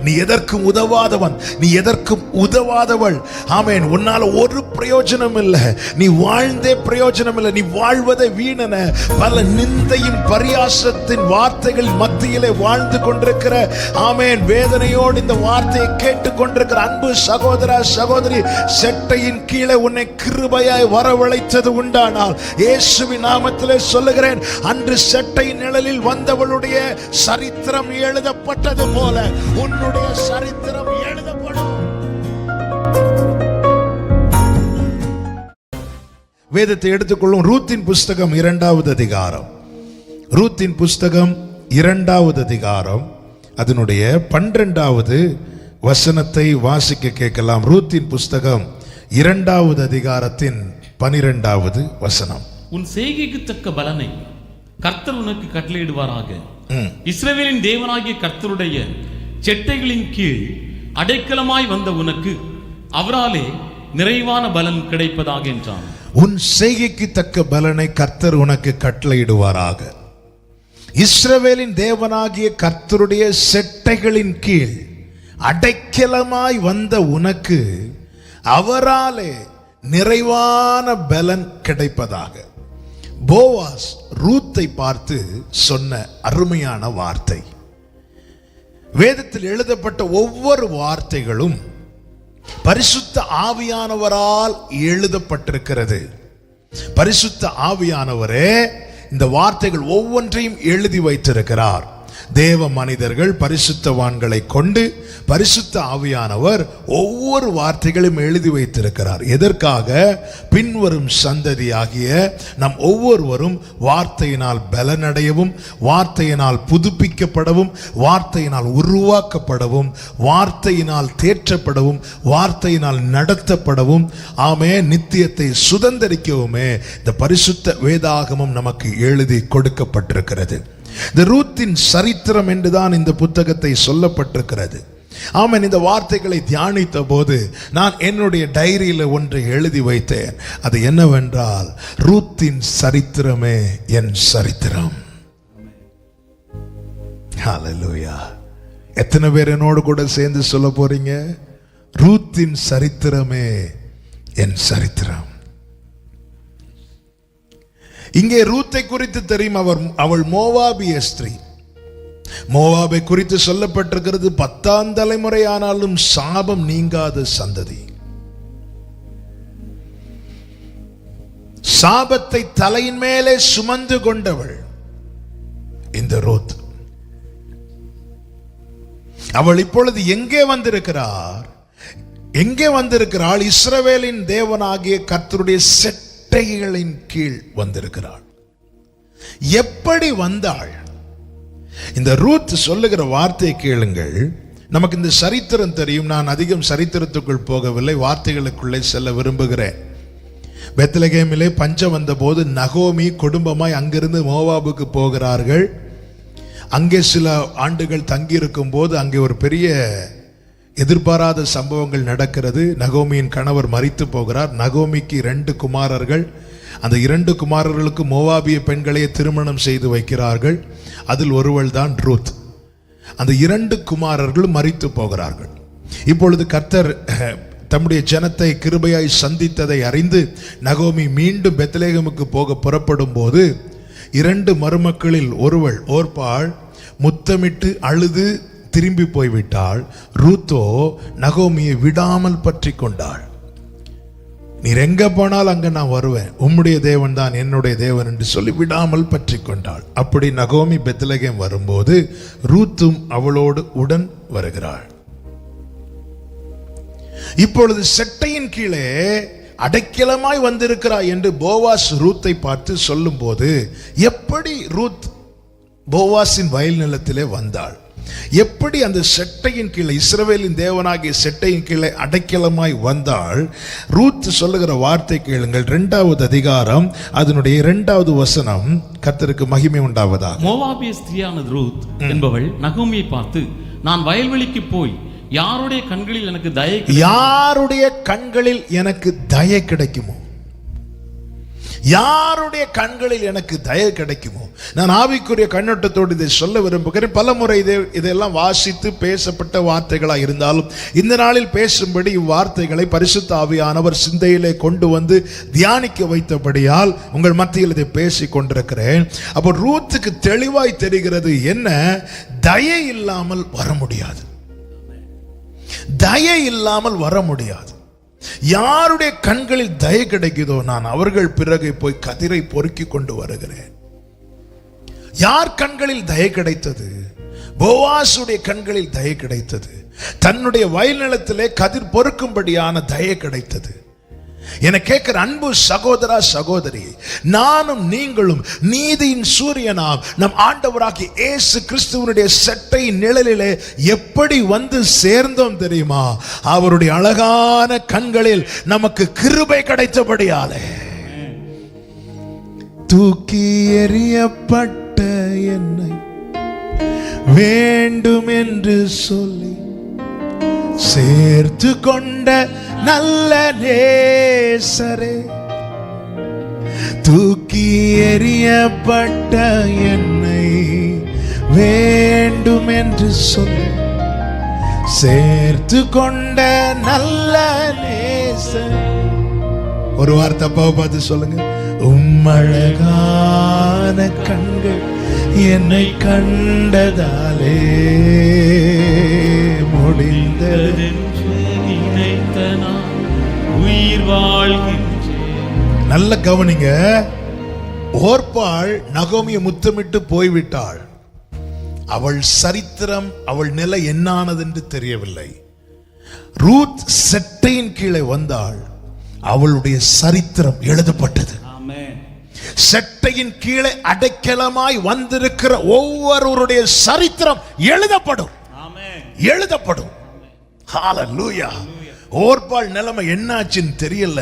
நீ எதற்கும் உதவாதவன், நீ எதற்கும் உதவாதவள். ஆமென். உன்னால ஒரு பிரயோஜனம் இல்லை, நீ வாழ்ந்தே பிரயோஜனம் இல்லை, நீ வாழ்வதே வீணன. பல நிந்தையும் பரியாசத்தின் வார்த்தைகள் மத்தியிலே வாழ்ந்து கொண்டிருக்கிற, ஆமென், வேதனையோடு இந்த வார்த்தையை கேட்டுக் கொண்டிருக்கிற அன்பு சகோதரா சகோதரி, செட்டையின் கீழே உன்னை கிருபையாய் வரவழைத்தது உண்டானால் இயேசுவின் நாமத்திலே சொல்லுகிறேன், அன்று செட்டையின் நிழலில் வந்தவளுடைய சரித்திரம் எழுதப்பட்டது போல உன்னுடைய சரித்திரம் எழுதப்படும். வேதத்தை எடுத்துக்கொள்ளும். ரூத்தின் புஸ்தகம் 2வது அதிகாரம், ரூத்தின் புஸ்தகம் 2வது அதிகாரம் அதனுடைய 12வது வசனத்தை வாசிக்க கேட்கலாம். ரூத்தின் புஸ்தகம் 2வது அதிகாரத்தின் 12வது வசனம். உன் செய்கைக்கு தக்க பலனை கர்த்தர் உனக்கு கட்டளையிடுவாராக. இஸ்ரவேலின் தேவனாகிய கர்த்தருடைய செட்டைகளின் கீழ் அடைக்கலமாய் வந்த உனக்கு அவராலே நிறைவான பலன் கிடைப்பதாக என்றான். உன் செய்கைக்கு தக்க பலனை கர்த்தர் உனக்கு கட்டளையிடுவாராக. இஸ்ரவேலின் தேவனாகிய கர்த்தருடைய செட்டைகளின் கீழ் அடைக்கலமாய் வந்த உனக்கு அவராலே நிறைவான பலன் கிடைப்பதாக. போவாஸ் ரூத்தை பார்த்து சொன்ன அருமையான வார்த்தை. வேதத்தில் எழுதப்பட்ட ஒவ்வொரு வார்த்தைகளும் பரிசுத்த ஆவியானவரால் எழுதப்பட்டிருக்கிறது. பரிசுத்த ஆவியானவரே இந்த வார்த்தைகள் ஒவ்வொன்றையும் எழுதி வைத்திருக்கிறார். தேவ மனிதர்கள் பரிசுத்தவான்களை கொண்டு பரிசுத்த ஆவியானவர் ஒவ்வொரு வார்த்தைகளையும் எழுதி வைத்திருக்கிறார். எதற்காக? பின்வரும் சந்ததியாகிய நம் ஒவ்வொருவரும் வார்த்தையினால் பலனடையவும், வார்த்தையினால் புதுப்பிக்கப்படவும், வார்த்தையினால் உருவாக்கப்படவும், வார்த்தையினால் தேற்றப்படவும், வார்த்தையினால் நடத்தப்படவும், ஆமே, நித்தியத்தை சுதந்தரிக்கவுமே இந்த பரிசுத்த வேதாகமம் நமக்கு எழுதி கொடுக்கப்பட்டிருக்கிறது. இந்த ரூத்தின் சரித்திரம் என்றுதான் இந்த புத்தகத்தை சொல்லப்பட்டிருக்கிறது. ஆமென். இந்த வார்த்தைகளை தியானித்த போது நான் என்னுடைய டைரியில் ஒன்றை எழுதி வைத்தேன். அது என்னவென்றால், ரூத்தின் சரித்திரமே என் சரித்திரம். ஹல்லேலூயா. எத்தனை பேர் என்னோடு கூட சேர்ந்து சொல்ல போறீங்க? ரூத்தின் சரித்திரமே என் சரித்திரம். இங்கே ரூத்தை குறித்து தெரியும், அவள் மோவாபிய ஸ்திரீ. மோவாபை குறித்து சொல்லப்பட்டிருக்கிறது, 10ஆம் தலைமுறை ஆனாலும் சாபம் நீங்காத சந்ததி. சாபத்தை தலையின் மேலே சுமந்து கொண்டவள் இந்த ரூத். அவள் இப்பொழுது எங்கே வந்திருக்கிறார்? எங்கே வந்திருக்கிறாள்? இஸ்ரவேலின் தேவனாகிய கர்த்தருடைய செட்டைகளின் கீழ் வந்திருக்கிறாள். எப்படி வந்தாள்? இந்த ரூத் சொல்லுகிற வார்த்தையை கேளுங்கள். நமக்கு இந்த சரித்திரம் தெரியும். நான் அதிகம் சரித்திரத்துக்குள் போகவில்லை, வார்த்தைகளுக்குள்ளே செல்ல விரும்புகிறேன். பெத்லகேமிலே பஞ்சம் வந்த போது நகோமி குடும்பமாய் அங்கிருந்து மோவாபுக்கு போகிறார்கள். அங்கே சில ஆண்டுகள் தங்கியிருக்கும் போது அங்கே ஒரு பெரிய எதிர்பாராத சம்பவங்கள் நடக்கிறது. நகோமியின் கணவர் மரித்து போகிறார். நகோமிக்கு 2 குமாரர்கள். அந்த 2 குமாரர்களுக்கு மோவாபிய பெண்களையே திருமணம் செய்து வைக்கிறார்கள். அதில் ஒருவள் தான் ரூத். அந்த 2 குமாரர்கள் மரித்து போகிறார்கள். இப்பொழுது கர்த்தர் தம்முடைய ஜனத்தை கிருபையாய் சந்தித்ததை அறிந்து நகோமி மீண்டும் பெத்லகேமுக்கு போக புறப்படும் போது 2 மருமக்களில் ஒருவள் ஓர்பாள் முத்தமிட்டு அழுது திரும்பி போய்விட்டாள். ரூத்தோ நகோமியை விடாமல் பற்றி கொண்டாள். நீர் எங்க போனால் அங்க நான் வருவேன், உம்முடைய தேவன் தான் என்னுடைய தேவன் என்று சொல்லி விடாமல் பற்றி கொண்டாள். அப்படி நகோமி பெத்லகேம் வரும்போது ரூத்தும் அவளோடு உடன் வருகிறாள். இப்பொழுது செட்டையின் கீழே அடைக்கலமாய் வந்திருக்கிறாய் என்று போவாஸ் ரூத்தை பார்த்து சொல்லும் போது, எப்படி ரூத் போவாஸின் வயல் நிலத்திலே வந்தாள்? எப்படி அந்த செட்டையின் கீழே, இஸ்ரவேலின் தேவனாகிய செட்டையின் கீழே அடைக்கலமாய் வந்தாள்? ரூத் சொல்லுகிற வார்த்தை கேளுங்கள். 2வது அதிகாரம் அதனுடைய 2வது வசனம். கர்த்தருக்கு மகிமை உண்டாவதாக. மோவாபிய ஸ்திரியான ரூத் என்பவள் நகோமியை பார்த்து, நான் வயல்வெளிக்கு போய் யாருடைய கண்களில் எனக்கு தயை, யாருடைய கண்களில் எனக்கு தயை கிடைக்குமோ, யாருடைய கண்களில் எனக்கு தயை கிடைக்குமோ, நான் ஆவிக்குரிய கண்ணோட்டத்தோடு இதை சொல்ல விரும்புகிறேன். பல முறை இதெல்லாம் வாசித்து பேசப்பட்ட வார்த்தைகளாக இருந்தாலும் இந்த நாளில் பேசும்படி இவ்வார்த்தைகளை பரிசுத்த ஆவியானவர் சிந்தையிலே கொண்டு வந்து தியானிக்க வைத்தபடியால் உங்கள் மத்தியில் இதை பேசிக் கொண்டிருக்கிறேன். அப்போ ரூத்துக்கு தெளிவாய் தெரிகிறது, என்ன, தயை இல்லாமல் வர முடியாது. தயை இல்லாமல் வர முடியாது. யாருடைய கண்களில் தயை கிடைக்குதோ நான் அவர்கள் பிறகு போய் கதிரை பொறுக்கி கொண்டு வருகிறேன். யார் கண்களில் தயை கிடைத்தது? போவாசுடைய கண்களில் தயை கிடைத்தது. தன்னுடைய வயல் நிலத்திலே கதிர் பொறுக்கும்படியான தயை கிடைத்தது. என கேட்கிற அன்பு சகோதரா சகோதரி, நானும் நீங்களும் நீதியின் சூரியனாம் நம் ஆண்டவராகிய இயேசு கிறிஸ்துவனுடைய செட்டை நிழலிலே எப்படி வந்து சேர்ந்தோம் தெரியுமா? அவருடைய அழகான கண்களில் நமக்கு கிருபை கிடைத்தபடியாலே. தூக்கி எறியப்பட்ட என்னை வேண்டும் என்று சொல்லி சேர்த்து கொண்ட நல்ல நேசரே, தூக்கி எறியப்பட்ட என்னை வேண்டும் என்று சொல்லி சேர்த்து கொண்ட நல்ல நேசரே. ஒரு வார்த்தை அப்பாவை பார்த்து சொல்லுங்க, உம்மழகான கண்கள் என்னை கண்டதாலே முடிந்தது உயிர் வாழ்கின்றேன். நல்ல கவனிங்க. ஓர்பாள் நகோமியை முத்தமிட்டு போய்விட்டாள். அவள் சரித்திரம், அவள் நிலை என்னானது என்று தெரியவில்லை. ரூத் செட்டையின் கீழே வந்தாள். அவளுடைய சரித்திரம் எழுதப்பட்டது. செட்டையின் கீழே அடைக்கலமாய் வந்திருக்கிற ஒவ்வொருவருடைய சரித்திரம் எழுதப்படும். எழுதப்படும். ஹல்லேலூயா. ஓர்பாள் நிலைமை என்னாச்சுன்னு தெரியல.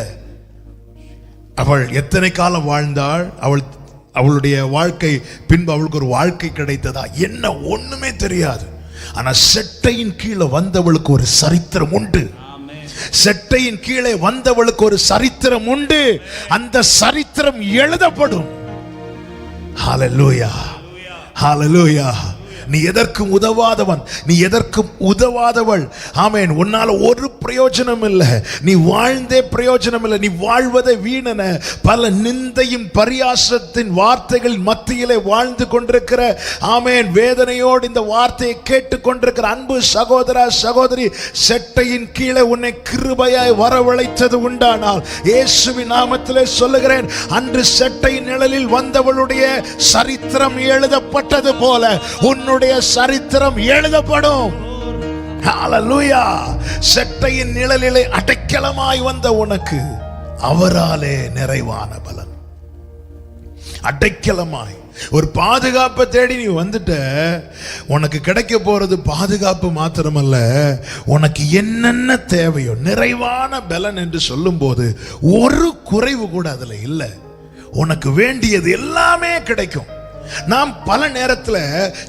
அவள் எத்தனை காலம் வாழ்ந்தாள்? அவளுடைய வாழ்க்கை பின்பு அவளுக்கு ஒரு வாழ்க்கை கிடைத்ததா என்ன ஒண்ணுமே தெரியாது. ஆனா செட்டையின் கீழே வந்தவளுக்கு ஒரு சரித்திரம் உண்டு. செட்டையின் கீழே வந்தவளுக்கு ஒரு சரித்திரம் உண்டு. அந்த சரித்திரம் எழுதப்படும். ஹல்லேலூயா, ஹல்லேலூயா. நீ எதற்கும் உதவாதவன், நீ எதற்கும் உதவாதவள். ஆமென். உன்னால ஒரு பிரயோஜனம் இல்லை. நீ வாழ்ந்தே பிரயோஜனம் இல்லை. நீ வாழ்வதை வீணன. பல நிந்தையும் பரியாசத்தின் வார்த்தைகள் மத்தியிலே வாழ்ந்து கொண்டிருக்கிற, ஆமென், வேதனையோடு இந்த வார்த்தையை கேட்டுக் கொண்டிருக்கிற அன்பு சகோதரா சகோதரி, செட்டையின் கீழே உன்னை கிருபையாய் வரவழைத்தது உண்டானால் இயேசுவின் நாமத்திலே சொல்லுகிறேன், அன்று செட்டையின் நிழலில் வந்தவளுடைய சரித்திரம் எழுதப்பட்டது போல உன்னுடைய சரித்திரம் எழுதப்படும். ஹல்லேலூயா. செட்டையின் நிழலிலே அடைக்கலமாய் வந்த உனக்கு அவராலே நிறைவான பலன். அடைக்கலமாய் ஒரு பாதுகாப்பை தேடி நீ வந்துட்ட. உனக்கு கிடைக்க போறது பாதுகாப்பு மாத்திரமல்ல, உனக்கு என்னென்ன தேவையோ நிறைவான பலன் என்று சொல்லும் போது ஒரு குறைவு கூட அதுல இல்லை. உனக்கு வேண்டியது எல்லாமே கிடைக்கும். நாம் பல நேரத்துல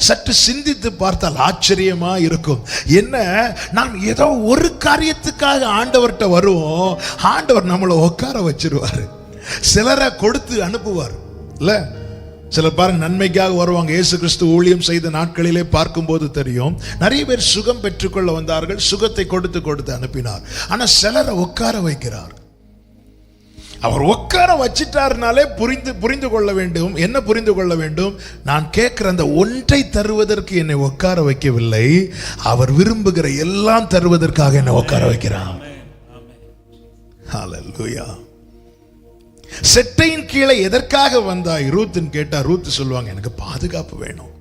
சற்று சிந்தித்து பார்த்தால் ஆச்சரியமா இருக்கும். என்ன, நாம் ஏதோ ஒரு காரியத்துக்காக ஆண்டவர்கிட்ட வருவோம், ஆண்டவர் நம்மளை உட்கார வச்சிருவாரு. சிலரை கொடுத்து அனுப்புவார் இல்ல. சிலர் பாருங்க, நன்மைக்காக வருவாங்க. இயேசு கிறிஸ்து ஊழியம் செய்த நாட்களிலே பார்க்கும்போது தெரியும், நிறைய பேர் சுகம் பெற்றுக்கொள்ள வந்தார்கள். சுகத்தை கொடுத்து கொடுத்து அனுப்பினார். ஆனா சிலரை உட்கார வைக்கிறார். அவர் உட்கார வச்சிட்டாருனாலே புரிந்து கொள்ள வேண்டும். என்ன புரிந்து கொள்ள வேண்டும்? நான் கேட்கிற அந்த ஒன்றை தருவதற்கு என்னை உட்கார வைக்கவில்லை, அவர் விரும்புகிற எல்லாம் தருவதற்காக என்னை உட்கார வைக்கிறார். ஹல்லேலூயா. செட்டையின் கீழே எதற்காக வந்தாய் ரூத்ன்னு கேட்டா ரூத் சொல்லுவாங்க, எனக்கு பாதுகாப்பு வேணும்.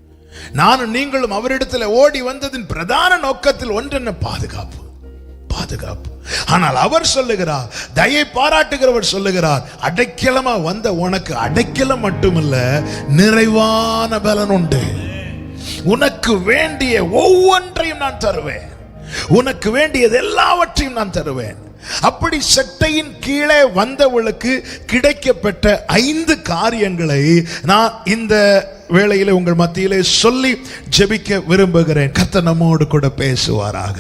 நானும் நீங்களும் அவரிடத்துல ஓடி வந்ததின் பிரதான நோக்கத்தில் ஒன்று என்ன? பாதுகாப்பு. பாதுகாப்பு. ஆனால் அவர் சொல்லுகிறார், தயை பாராட்டுகிறவர் சொல்லுகிறார், அடைக்கலமா வந்த உனக்கு அடைக்கலம் மட்டுமல்ல, நிறைவான பலன் உண்டு. உனக்கு வேண்டிய ஒவ்வொன்றையும் நான் தருவேன். உனக்கு வேண்டியது எல்லாவற்றையும் நான் தருவேன். அப்படி செட்டையின் கீழே வந்தவளுக்கு கிடைக்கப்பட்ட 5 காரியங்களை நான் இந்த வேளையிலே உங்கள் மத்தியிலே சொல்லி ஜெபிக்க விரும்புகிறேன். கர்த்தர் நம்மோடு கூட பேசுவாராக.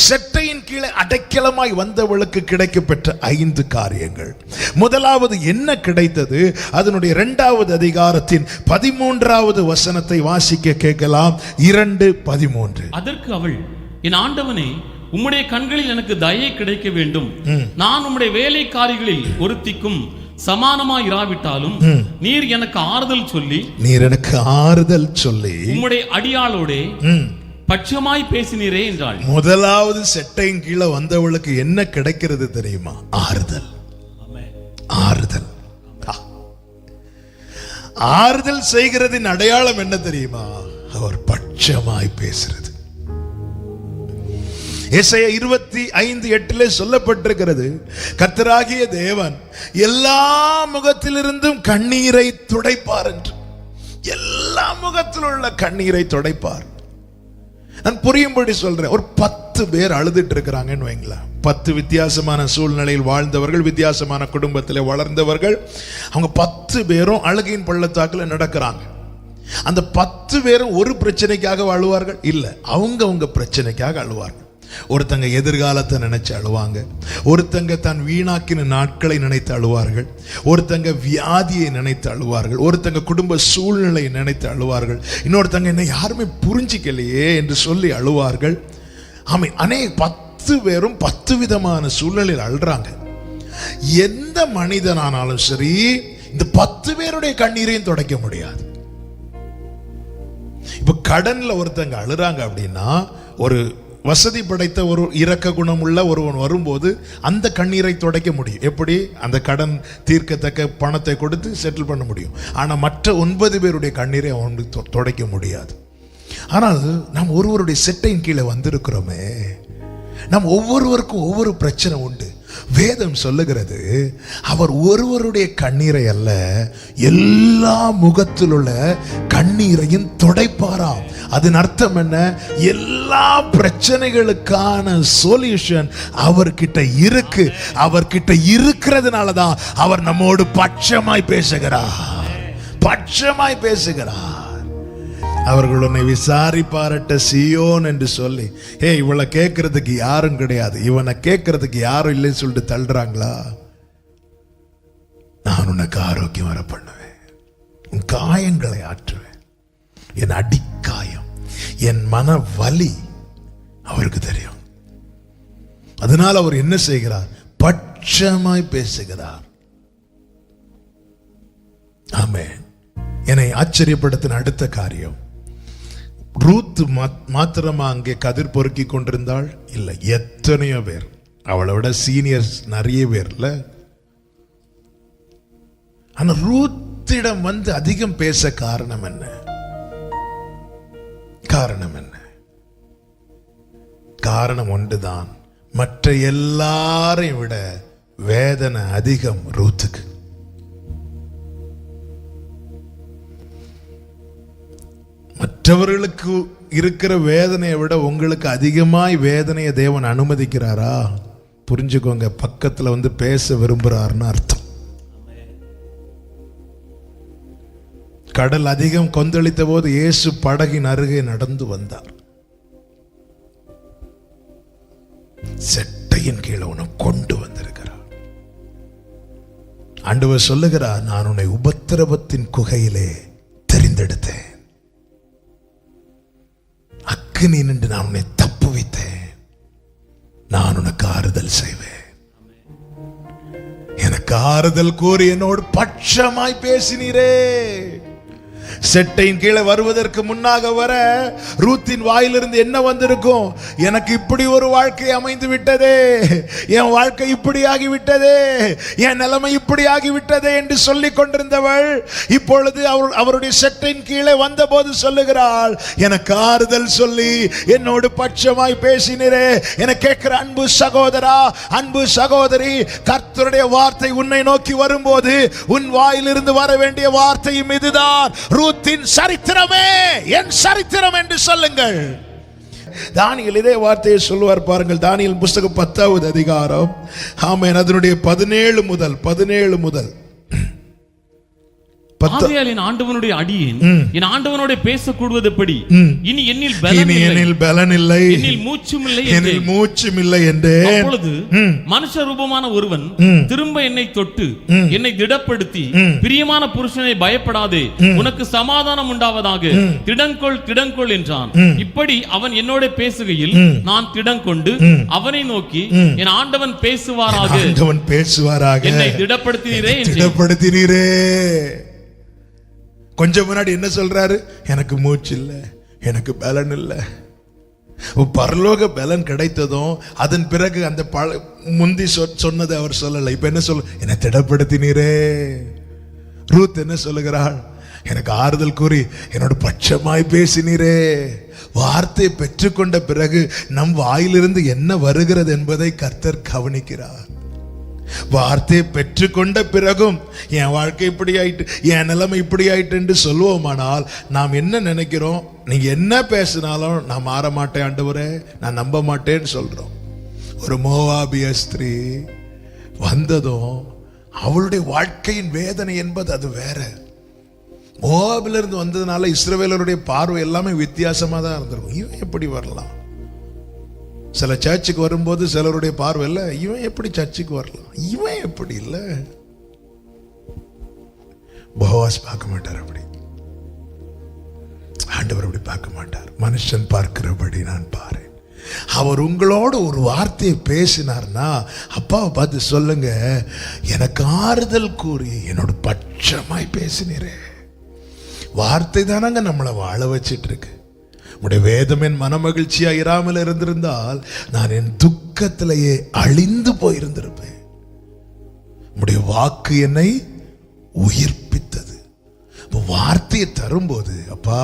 செட்டையின் கீழே அடைக்கலமாய் வந்தவளுக்கு கிடைக்கப்பெற்ற 5 காரியங்கள். முதலாவது என்ன கிடைத்தது? அதனுடைய 2வது அதிகாரத்தின் 13வது வசனத்தை வாசிக்க கேட்கலாம். 2:13. அதற்கு அவள், என் ஆண்டவனே, உம்முடைய கண்களில் எனக்கு தயை கிடைக்க வேண்டும். நான் உம்முடைய வேலைக்காரிகளில் ஒருத்திக்கும் சமானமாய் இராவிட்டாலும் நீர் எனக்கு ஆறுதல் சொல்லி உம்முடைய அடியாளோடே பட்சமாய் பேசினீரே என்றாள். முதலாவது செட்டையின் கீழே வந்தவளுக்கு என்ன கிடைக்கிறது தெரியுமா? ஆறுதல். ஆறுதல். ஆறுதல் செய்கிறதின் அடையாளம் என்ன தெரியுமா? அவர் பட்சமாய் பேசுறது. ஏசாயா 25:8 சொல்லப்பட்டிருக்கிறது, கர்த்தராகிய தேவன் எல்லா முகத்திலிருந்தும் கண்ணீரை துடைப்பார் என்று. எல்லா முகத்தில் உள்ள கண்ணீரை துடைப்பார். நான் புரியும்படி சொல்றேன். ஒரு 10 பேர் அழுதுட்டு இருக்கிறாங்கன்னு வைங்களேன். 10 வித்தியாசமான சூழ்நிலையில் வாழ்ந்தவர்கள், வித்தியாசமான குடும்பத்தில் வளர்ந்தவர்கள். அவங்க 10 பேரும் அழுகையின் பள்ளத்தாக்கில் நடக்கிறாங்க. அந்த 10 பேரும் ஒரு பிரச்சனைக்காக அழுவார்கள் இல்ல, அவங்க பிரச்சனைக்காக அழுவார்கள். ஒருத்தங்க எதிர்காலத்தை நினைச்சு அழுவாங்க, ஒருத்தங்க தான் வீணாக்கின நாட்களை நினைத்து அழுவார்கள், ஒருத்தங்க வியாதியை நினைத்து அழுவார்கள், ஒருத்தங்க குடும்ப சூழ்நிலையை நினைத்து அழுவார்கள், இன்னொருத்தங்க என்ன யாருமே புரிஞ்சிக்கலையே என்று சொல்லி அழுவார்கள். ஆமை, அநேக 10 பேரும் 10 விதமான சூழ்நிலையில் அழுறாங்க. எந்த மனிதனானாலும் சரி இந்த 10 பேருடைய கண்ணீரையும் துடைக்க முடியாது. இப்ப கடன்ல ஒருத்தங்க அழுறாங்க அப்படின்னா, ஒரு வசதி படைத்த ஒரு இரக்க குணம் உள்ள ஒருவன் வரும்போது அந்த கண்ணீரை துடைக்க முடியும். எப்படி? அந்த கடன் தீர்க்கத்தக்க பணத்தை கொடுத்து செட்டில் பண்ண முடியும். ஆனால் மற்ற 9 பேருடைய கண்ணீரை அவனுக்கு துடைக்க முடியாது. ஆனால் நாம் ஒருவருடைய செட்டையின் கீழே வந்திருக்கிறோமே, நாம் ஒவ்வொருவருக்கும் ஒவ்வொரு பிரச்சனை உண்டு. வேதம் சொல்லுகிறது, அவர் ஒருவருடைய கண்ணீரை அல்ல எல்லா முகத்தில் உள்ள கண்ணீரையும் துடைப்பாராம். அதன் அர்த்தம் என்ன? எல்லா பிரச்சனைகளுக்கான சொல்யூஷன் அவர்கிட்ட இருக்கு. அவர்கிட்ட இருக்கிறதுனால தான் அவர் நம்மோடு பட்சமாய் பேசுகிறார். அவர்கள் உன்னை விசாரிப்பாரட்ட சீயோன் என்று சொல்லி, இவளை கேட்கறதுக்கு யாரும் கிடையாது, இவனை கேட்கறதுக்கு யாரும் இல்லைன்னு சொல்லிட்டு தள்ளுறாங்களா? நான் உனக்கு ஆரோக்கியம் வர பண்ணுவேன், உன் காயங்களை ஆற்றுவேன். என் அடிக்காயம், என் மன வலி அவருக்கு தெரியும். அதனால் அவர் என்ன செய்கிறார்? பட்சமாய் பேசுகிறார். ஆமென். என்னை ஆச்சரியப்படுத்தின அடுத்த காரியம், ரூத் மாத்திரமா அங்கே கதிர் பொறுக்கி கொண்டிருந்தாள்? இல்லை, எத்தனையோ பேர், அவளை விட சீனியர்ஸ் நிறைய பேர் இல்ல. ஆனா ரூத்திடம் வந்து அதிகம் பேச காரணம் என்ன? காரணம் ஒன்றுதான், மற்ற எல்லாரையும் விட வேதனை அதிகம் ரூத்துக்கு. மற்றவர்களுக்கு இருக்கிற வேதனையை விட உங்களுக்கு அதிகமாய் வேதனையை தேவன் அனுமதிக்கிறாரா? புரிஞ்சுக்கோங்க, பக்கத்துல வந்து பேச விரும்புறாருன்னு அர்த்தம். கடல் அதிகம் கொந்தளித்த போது இயேசு படகின் அருகே நடந்து வந்தார். செட்டையின் கீழே உன்னை கொண்டு வந்திருக்கிறார். ஆண்டவர் சொல்லுகிறார், நான் உன்னை உபத்திரவத்தின் குகையிலே தெரிந்தெடுத்தேன், அக்கினி நின்று நான் உன்னை தப்புவித்தேன், நான் உனக்கு ஆறுதல் செய்வேன். எனக்கு ஆறுதல் கூறி என்னோடு பட்சமாய் பேசினீரே. செட்டையின் கீழே வருவதற்கு முன்னாக வர ரூத்தின் வாயிலிருந்து என்ன வந்திருக்கும்? எனக்கு இப்படி ஒரு வாழ்க்கை அமைந்து விட்டதே, என் வாழ்க்கை இப்படி ஆகிவிட்டதே, என் நிலைமை இப்படி ஆகிவிட்டதே என்று சொல்லிக் கொண்டிருந்தவள் இப்பொழுது அவருடைய செட்டையின் கீழே வந்த போது சொல்லுகிறாள், எனக்கு ஆறுதல் சொல்லி என்னோடு பட்சமாய் பேசினரே. என கேட்கிற அன்பு சகோதரா, அன்பு சகோதரி, கர்த்தருடைய வார்த்தை உன்னை நோக்கி வரும்போது உன் வாயிலிருந்து வர வேண்டிய வார்த்தையும் இதுதான், ரூத்தின் சரித்திரமே என் சரித்திரம் என்று சொல்லுங்கள். தானியேல் இதே வார்த்தையை சொல்லுவார் பாருங்கள். தானியேல் புத்தகம் 10வது அதிகாரம், ஆமென், அதனுடைய 17 முதல் ஆகையால் என் ஆண்டவனுடைய அடியேன் என் ஆண்டவனோட பேசக்கூடுவது எப்படி? இனி என்னில் பலன் இல்லை, என்னில் மூச்சும் இல்லை என்று. அப்பொழுது மனுஷ ரூபமான ஒருவன் திரும்ப என்னை தொட்டு என்னை திடப்படுத்தி, பிரியமான புருஷனை பயப்படாதே, உனக்கு சமாதானம் உண்டாவதாக, திடங்கொள் என்றான். இப்படி அவன் என்னோட பேசுகையில் நான் திடங்கொண்டு அவனை நோக்கி, என் ஆண்டவன் பேசுவாராக, என்னை திடப்படுத்தினீரே. கொஞ்சம் முன்னாடி என்ன சொல்றாரு? எனக்கு மூச்சு இல்லை, எனக்கு பலன் இல்லை. பரலோக பலன் கிடைத்ததும் அதன் பிறகு அந்த முந்தி சொன்னதை அவர் சொல்லல. இப்ப என்ன சொல்ல? என்னை திடப்படுத்தினீரே. ரூத் என்ன சொல்லுகிறாள்? எனக்கு ஆறுதல் கூறி என்னோட பட்சமாய் பேசினீரே. வார்த்தையை பெற்றுக்கொண்ட பிறகு நம் வாயிலிருந்து என்ன வருகிறது என்பதை கர்த்தர் கவனிக்கிறார். வார்த்தையை பெற்றுக்கொண்ட பிறகும் என் வாழ்க்கை இப்படி ஆயிட்டு, என் நிலைமை இப்படி ஆயிட்டு என்று சொல்லுவோமானால் நாம் என்ன நினைக்கிறோம்? நீங்க என்ன பேசினாலும் நான் மாற மாட்டேன் ஆண்டவரே, நான் நம்ப மாட்டேன்னு சொல்றோம். ஒரு மோவாபிய ஸ்திரீ வந்ததும் அவளுடைய வாழ்க்கையின் வேதனை என்பது அது வேற. மோவாபிலிருந்து வந்ததுனால இஸ்ரவேலருடைய பார்வை எல்லாமே வித்தியாசமா தான் இருந்திருக்கும். இவன் எப்படி வரலாம்? சில சர்ச்சுக்கு வரும்போது சிலருடைய பார்வை இல்லை, இவன் எப்படி சர்ச்சுக்கு வரலாம், இவன் எப்படி இல்லை. போவாஸ் பார்க்க மாட்டார் அப்படி, ஆண்டவர் அப்படி பார்க்க மாட்டார். மனுஷன் பார்க்கிறபடி நான் பாரு. அவர் உங்களோட ஒரு வார்த்தையை பேசினார்னா அப்பாவை பார்த்து சொல்லுங்க, எனக்கு ஆறுதல் கூறி என்னோட பட்சமாய் பேசினீரே. வார்த்தை தானங்க நம்மளை வாழ வச்சிட்டு இருக்கு. உடைய வேதம் என் மனமகிழ்ச்சியா இராமல் இருந்திருந்தால் நான் என் துக்கத்திலேயே அழிந்து போயிருந்திருப்பேன். உடைய வாக்கு என்னை உயிர்ப்பித்தது. வார்த்தையை தரும்போது அப்பா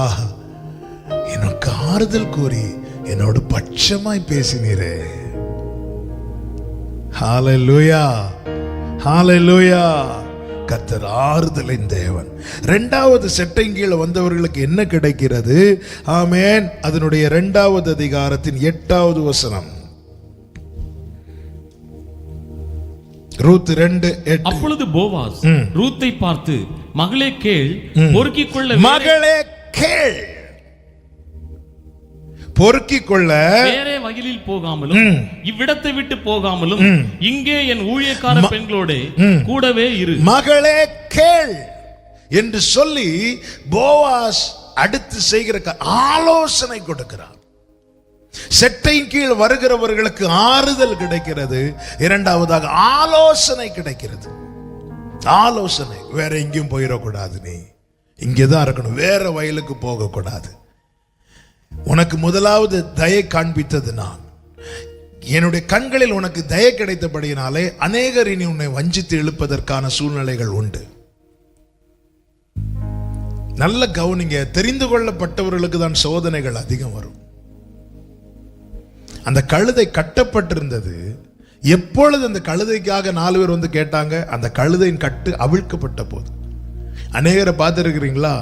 எனக்கு ஆறுதல் கூறி என்னோட பட்சமாய் பேசினீரே. ஹல்லேலூயா, ஹல்லேலூயா. கர்த்தர் ஆறுதலின் தேவன். இரண்டாவது செட்டையின் கீழே வந்தவர்களுக்கு என்ன கிடைக்கிறது? ஆமென். அதனுடைய 2வது அதிகாரத்தின் 8வது வசனம். ரூத் 2:8. அப்பொழுது போவாஸ் ரூத்தை பார்த்து, மகளே கேள், பொறுக்கிக் கொள்ள, மகளே கேள், பொறுக்கிக் கொள்ள, வேறே வயலில் போகாமலும் இவ்விடத்தை விட்டு போகாமலும் இங்கே என் ஊழியக்கார பெண்களோட கூடவே இரு. மகளே கேள் என்று சொல்லி போவாஸ் அடுத்து செய்கிற ஆலோசனை கொடுக்கிறார். செட்டையின் கீழ் வருகிறவர்களுக்கு ஆறுதல் கிடைக்கிறது. இரண்டாவதாக ஆலோசனை கிடைக்கிறது. ஆலோசனை, வேற எங்கேயும் போயிடக்கூடாது, நீ இங்கேதான் இருக்கணும், வேற வயலுக்கு போக கூடாது. உனக்கு முதலாவது தயை காண்பித்தது நான். என்னுடைய கண்களில் உனக்கு தயை கிடைத்தபடியினாலே அநேகர் இனி உன்னை வஞ்சித்து இழுப்பதற்கான சூழ்நிலைகள் உண்டு. நல்ல கவனிங்க, தெரிந்து கொள்ளப்பட்டவர்களுக்கு தான் சோதனைகள் அதிகம் வரும். அந்த கழுதை கட்டப்பட்டிருந்தது. எப்பொழுது அந்த கழுதைக்காக 4 பேர் வந்து கேட்டாங்க, அந்த கழுதையின் கட்டு அவிழ்க்கப்பட்ட போது. அநேகரை பார்த்துருக்கிறீங்களா?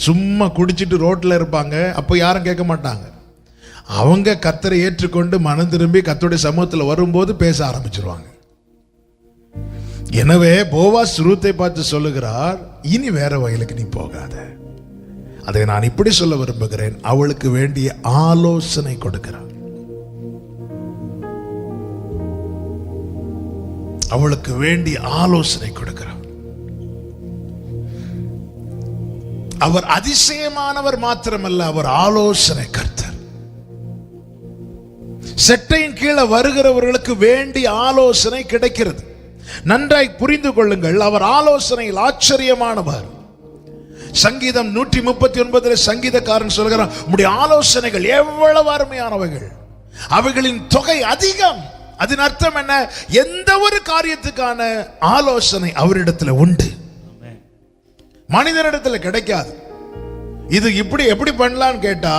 சும்மா குடிச்சிட்டு ரோட்ல இருப்பாங்க, அப்போ யாரும் கேட்க மாட்டாங்க. அவங்க கர்த்தரை ஏற்றுக்கொண்டு மனம் திரும்பி கர்த்தருடைய சமூகத்தில் வரும்போது பேச ஆரம்பிச்சிருவாங்க. எனவே போவாஸ் ரூத்தை பார்த்து சொல்லுகிறார், இனி வேற வயலுக்கு நீ போகாத. அதை நான் இப்படி சொல்ல விரும்புகிறேன், அவளுக்கு வேண்டிய ஆலோசனை கொடுக்கிறார். அவளுக்கு வேண்டிய ஆலோசனை கொடுக்கிறார். அவர் அதிசயமானவர் மாத்திரமல்ல, அவர் ஆலோசனை கர்த்தர். செட்டையின் கீழே வருகிறவர்களுக்கு வேண்டிய ஆலோசனை கிடைக்கிறது. நன்றாய் புரிந்து கொள்ளுங்கள், அவர் ஆலோசனையில் ஆச்சரியமானவர். சங்கீதம் 139 சங்கீதக்காரன் சொல்கிறான், உம்முடைய ஆலோசனைகள் எவ்வளவு அருமையானவைகள், அவைகளின் தொகை அதிகம். அதன் அர்த்தம் என்ன? எந்த ஒரு காரியத்துக்கான ஆலோசனை அவரிடத்துல உண்டு, மனிதனிடத்தில் கிடைக்காது. இது இப்படி எப்படி பண்ணலான்னு கேட்டா,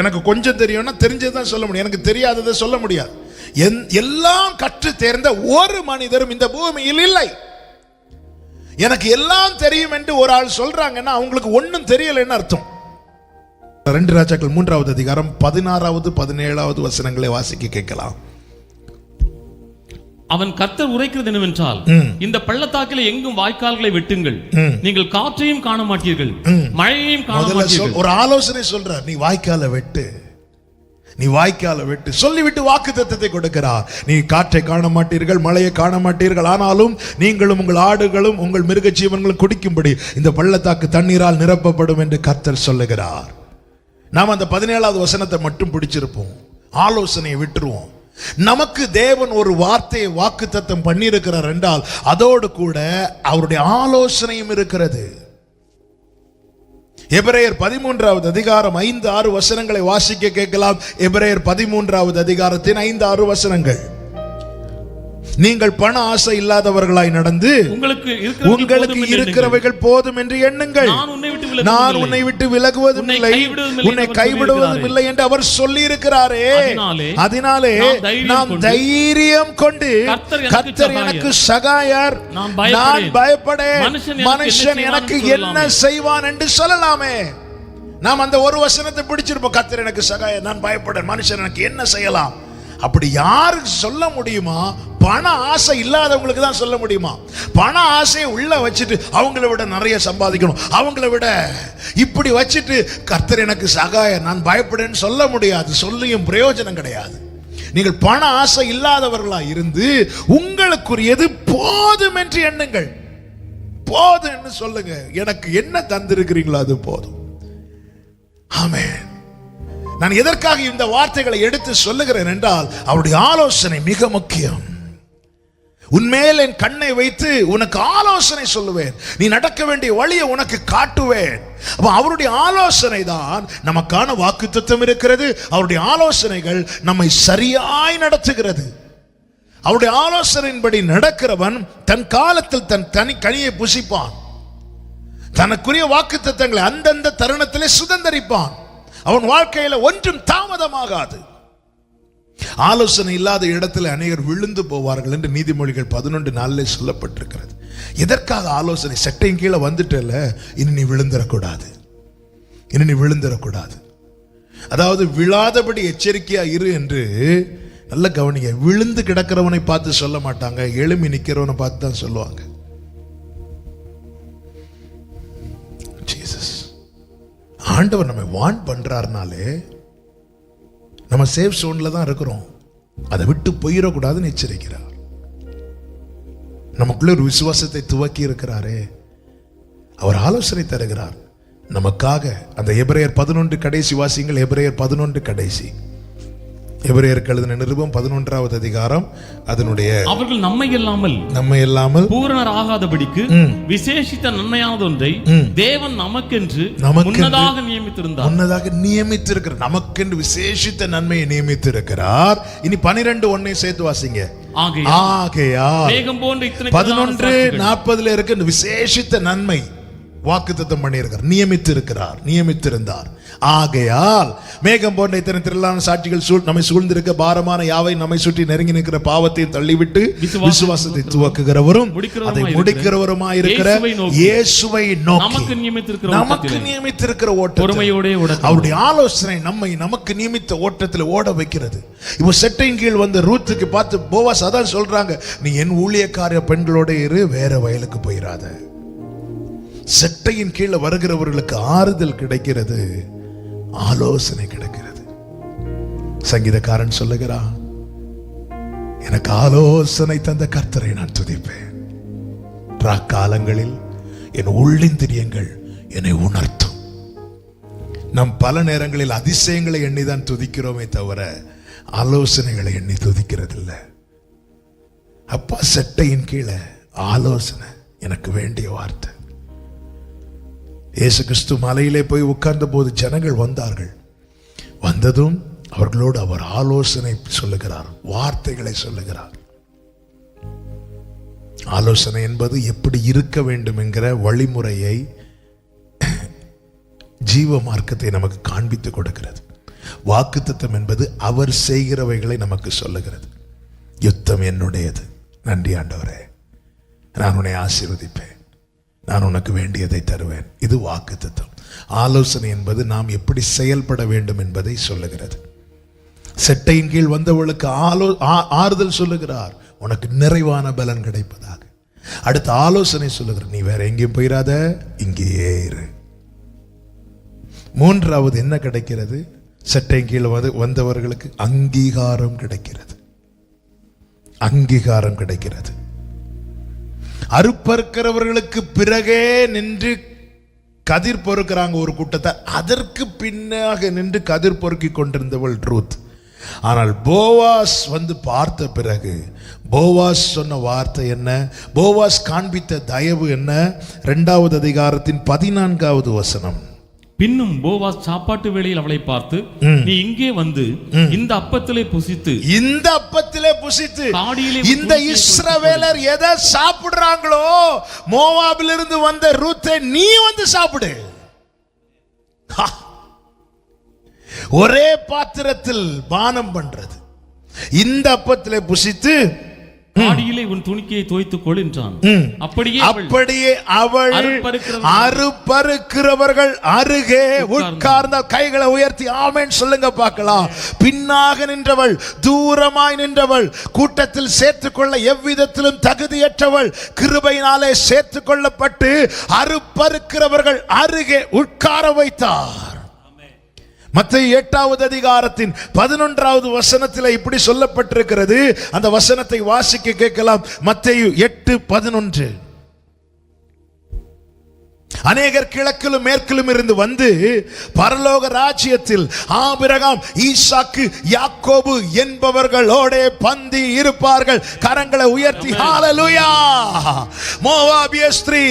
எனக்கு கொஞ்சம் தெரியும்னா தெரிஞ்சதுதான் சொல்ல முடியும், எனக்கு தெரியாததை சொல்ல முடியாது. எல்லாம் கற்று தேர்ந்த ஒரு மனிதரும் இந்த பூமியில் இல்லை. எனக்கு எல்லாம் தெரியும் என்று ஒரு ஆள் சொல்றாங்கன்னா அவங்களுக்கு ஒன்னும் தெரியலன்னு அர்த்தம். 2 ராஜாக்கள் 3வது அதிகாரம் 16வது 17வது வசனங்களை வாசிக்க கேட்கலாம். அவன் கர்த்தர் உரைக்கிறது என்னவென்றால், இந்த பள்ளத்தாக்கிலே எங்கும் வாய்க்கால்களை வெட்டுங்கள், நீங்கள் காற்றையும் காண மாட்டீர்கள், மழையையும் காண மாட்டீர்கள். ஒரு ஆலோசனை சொல்றார், நீ வாய்க்காலை வெட்டு, நீ வாய்க்காலை வெட்டு சொல்லிவிட்டு வாக்குத்தத்தத்தை கொடுக்கிறார். நீ காற்றை காண மாட்டீர்கள், மழையை காண மாட்டீர்கள், ஆனாலும் நீங்களும் உங்கள் ஆடுகளும் உங்கள் மிருக ஜீவன்களும் குடிக்கும்படி இந்த பள்ளத்தாக்கு தண்ணீரால் நிரப்பப்படும் என்று கர்த்தர் சொல்லுகிறார். நாம் அந்த 17வது வசனத்தை மட்டும் பிடிச்சிருப்போம், ஆலோசனையை விட்டுருவோம். நமக்கு தேவன் ஒரு வார்த்தையை வாக்குத்தத்தம் பண்ணியிருக்கிறார் என்றால் அதோடு கூட அவருடைய ஆலோசனையும் இருக்கிறது. எபிரேயர் 13வது அதிகாரம் 5-6 வசனங்களை வாசிக்க கேட்கலாம். எபிரேயர் 13வது அதிகாரத்தின் 5-6 வசனங்கள். நீங்கள் பண ஆசை இல்லாதவர்களாய் நடந்து உங்களுக்கு இருக்கிறவைகள் போதும் என்று எண்ணுங்கள். நான் உன்னை விட்டு விலகுவதும் இல்லை, உன்னை கைவிடுவதும் இல்லை என்று அவர் சொல்லி இருக்கிறாரே. அதனாலே நாம் தைரியம் கொண்டு கர்த்தர் எனக்கு சகாயர், நான் பயப்படேன், மனுஷன் எனக்கு என்ன செய்வான் என்று சொல்லலாமே. நாம் அந்த ஒரு வசனத்தை பிடிச்சிருப்போம், கர்த்தர் எனக்கு சகாயர், நான் பயப்படேன், மனுஷன் எனக்கு என்ன செய்யலாம். அப்படி யாருக்கு சொல்ல முடியுமா? பண ஆசை இல்லாதவங்களுக்கு தான் சொல்ல முடியுமா? பண ஆசையை உள்ள வச்சுட்டு அவங்கள விட நிறைய சம்பாதிக்கணும், அவங்கள விட இப்படி வச்சுட்டு கர்த்தர் எனக்கு சகாய, நான் பயப்படேன்னு சொல்ல முடியாது. சொல்லியும் பிரயோஜனம் கிடையாது. நீங்கள் பண ஆசை இல்லாதவர்களா இருந்து உங்களுக்குரியது போதும் என்று எண்ணுங்கள். போதும் என்று சொல்லுங்க, எனக்கு என்ன தந்திருக்கிறீங்களோ அது போதும். ஆமென். நான் எதற்காக இந்த வார்த்தைகளை எடுத்து சொல்லுகிறேன் என்றால் அவருடைய ஆலோசனை மிக முக்கியம். உன்மேல் என் கண்ணை வைத்து உனக்கு ஆலோசனை சொல்லுவேன், நீ நடக்க வேண்டிய வழியை உனக்கு காட்டுவேன். அவருடைய ஆலோசனை தான் நமக்கான வாக்குத்தத்தம் இருக்கிறது. அவருடைய ஆலோசனைகள் நம்மை சரியாய் நடத்துகிறது. அவருடைய ஆலோசனையின்படி நடக்கிறவன் தன் காலத்தில் தன் தனி கனியை புசிப்பான், தனக்குரிய வாக்குத்தத்தங்களை அந்தந்த தருணத்திலே சுதந்தரிப்பான். அவன் வாழ்க்கையில ஒன்றும் தாமதமாகாது. ஆலோசனை இல்லாத இடத்துல அநேகர் விழுந்து போவார்கள் என்று நீதிமொழிகள் 11:4 சொல்லப்பட்டிருக்கிறது. எதற்காக ஆலோசனை? சட்டையின் கீழே வந்துட்டல, இனி நீ விழுந்துடக்கூடாது, இனி நீ விழுந்துடக்கூடாது. அதாவது விழாதபடி எச்சரிக்கையா இரு என்று நல்ல கவனிங்க. விழுந்து கிடக்கிறவனை பார்த்து சொல்ல மாட்டாங்க, எழும்பி நிக்கிறவனை பார்த்து தான் சொல்லுவாங்க. ஆண்டவர் நம்ம வான் பண்றாருனாலே நம்ம சேஃப் சோன்ல தான் இருக்கிறோம், அதை விட்டு போயிடக்கூடாதுன்னு எச்சரிக்கிறார். நமக்குள்ள ஒரு விசுவாசத்தை துவக்கி இருக்கிறாரே, அவர் ஆலோசனை தருகிறார் நமக்காக. அந்த எபிரேயர் 11 கடைசி வாசிங்கள். எபிரேயர் 11 கடைசி. எபிரேயருக்கு எழுதின நிருபம் 11வது அதிகாரம் அதனுடைய அவர்கள் நம்மை இல்லாமல் பூரணர் ஆகாதபடிக்கு விசேஷித்த நன்மையானது ஒன்றை தேவன் நமக்கென்று முன்னதாக நியமித்திருந்தார். முன்னதாக நியமித்திருக்கிறார், நமக்கென்று விசேஷித்த நன்மையை நியமித்திருக்கிறார். இனி 12:1 சேர்த்து வாசிங்க. ஆகையால் மேகம் போன்ற 11:40 இருக்கு, விசேஷித்த நன்மை வாக்குத்தத்தம் பண்ணியிருக்கிறார், நியமித்திருக்கிறார், நியமித்திருந்தார். ஆகையால் மேகம் போன்ற இத்தனை திரளான சாட்சிகள் நம்மை சூழ்ந்திருக்க பாரமான யாவை நம்மை சுற்றி நெருங்கி நிற்கிற பாவத்தை தள்ளிவிட்டு விசுவாசத்தை துவக்குகிறவரும் அதை முடிக்கிறவருமாய் இருக்கிற இயேசுவை நோக்கி நமக்கு நியமித்திருக்கிற ஓட்டத்தோட அவருடைய ஆலோசனை நம்மை நமக்கு நியமித்த ஓட்டத்தில் ஓட வைக்கிறது. இப்போ செட்டையின் கீழ் வந்த ரூத்துக்கு பார்த்து போவாஸ் அதான் சொல்றாங்க, நீ என் ஊழியக்கார பெண்களோட இரு, வேற வயலுக்கு போயிடாத. செட்டையின் கீழே வருகிறவர்களுக்கு ஆறுதல் கிடைக்கிறது, ஆலோசனை கிடைக்கிறது. சங்கீதக்காரன் சொல்லுகிறான், எனக்கு ஆலோசனை தந்த கர்த்தரை நான் துதிப்பேன். காலங்களில் என் உள்ளிந்திரியங்கள் என்னை உணர்த்தும். நம் பல நேரங்களில் அதிசயங்களை எண்ணிதான் துதிக்கிறோமே தவிர ஆலோசனைகளை எண்ணி துதிக்கிறதில்லை. அப்பா செட்டையின் கீழே ஆலோசனை எனக்கு வேண்டிய வார்த்தை. இயேசு கிறிஸ்து மலையிலே போய் உட்கார்ந்த போது ஜனங்கள் வந்தார்கள். வந்ததும் அவர்களோடு அவர் ஆலோசனை சொல்லுகிறார், வார்த்தைகளை சொல்லுகிறார். ஆலோசனை என்பது எப்படி இருக்க வேண்டும் என்கிற வழிமுறையை, ஜீவ மார்க்கத்தை நமக்கு காண்பித்து கொடுக்கிறது. வாக்குத்தத்தம் என்பது அவர் செய்கிறவைகளை நமக்கு சொல்லுகிறது. யுத்தம் என்னுடையது, நன்றி ஆண்டவரே, நான் உன்னை ஆசீர்வதிப்பேன், நான் உனக்கு வேண்டியதை தருவேன். இது வாக்குத்தத்தம். ஆலோசனை என்பது நாம் எப்படி செயல்பட வேண்டும் என்பதை சொல்லுகிறது. செட்டையின் கீழ் வந்தவர்களுக்கு ஆறுதல் சொல்லுகிறார், உனக்கு நிறைவான பலன் கிடைப்பதாக. அடுத்த ஆலோசனை சொல்லுகிற, நீ வேற எங்கேயும் போயிடாத, இங்கேயே இரு. மூன்றாவது என்ன கிடைக்கிறது? சட்டை கீழே வந்தவர்களுக்கு அங்கீகாரம் கிடைக்கிறது. அங்கீகாரம் கிடைக்கிறது. அறுப்பறுக்கிறவர்களுக்கு பிறகே நின்று கதிர் பொறுக்கிறாங்க ஒரு கூட்டத்தை, அதற்கு பின்னாக நின்று கதிர் பொறுக்கி கொண்டிருந்தவள் ரூத். ஆனால் போவாஸ் வந்து பார்த்த பிறகு போவாஸ் சொன்ன வார்த்தை என்ன? போவாஸ் காண்பித்த தயவு என்ன? 2வது அதிகாரத்தின் 14வது வசனம். பின்னும் போவாஸ் சாப்பாட்டு வேளையில் அவளை பார்த்து, நீ இங்கே வந்து இந்த அப்பத்திலே புசித்து இந்த இஸ்ரவேலர் எதை சாப்பிடுறாங்களோ மோவாபிலிருந்து வந்த ரூத்தை நீ வந்து சாப்பிடு. ஒரே பாத்திரத்தில் பானம் பண்றது. இந்த அப்பத்திலே புசித்து ஆடியிலே உன் துணிக்கையை தோய்த்துக் கொள் என்றான். அப்படியே அவள் அறுப்பறுக்கிறவர்கள் அருகே உட்கார்ந்த கைகளை உயர்த்தி ஆமென் சொல்லுங்க பார்க்கலாம். பின்னாக நின்றவள், தூரமாய் நின்றவள், கூட்டத்தில் சேர்த்துக்கொள்ள எவ்விதத்திலும் தகுதியற்றவள், கிருபையினாலே சேர்த்துக் கொள்ளப்பட்டு அறுப்பறுக்கிறவர்கள் அருகே உட்கார வைத்தார். மத்தேயு 8வது அதிகாரத்தின் 11வது வசனத்தில் இப்படி சொல்லப்பட்டிருக்கிறது. அந்த வசனத்தை வாசிக்க கேட்கலாம். மத்தேயு 8:11. அநேகர் கிழக்கிலும் மேற்கிலும் இருந்து வந்து பரலோக ராஜ்யத்தில் ஆபிரகாம், ஈசாக்கு, யாக்கோபு என்பவர்களோட பந்தி இருப்பார்கள். கரங்களை உயர்த்தி ஹalleluya. மோவாபிய ஸ்திரீ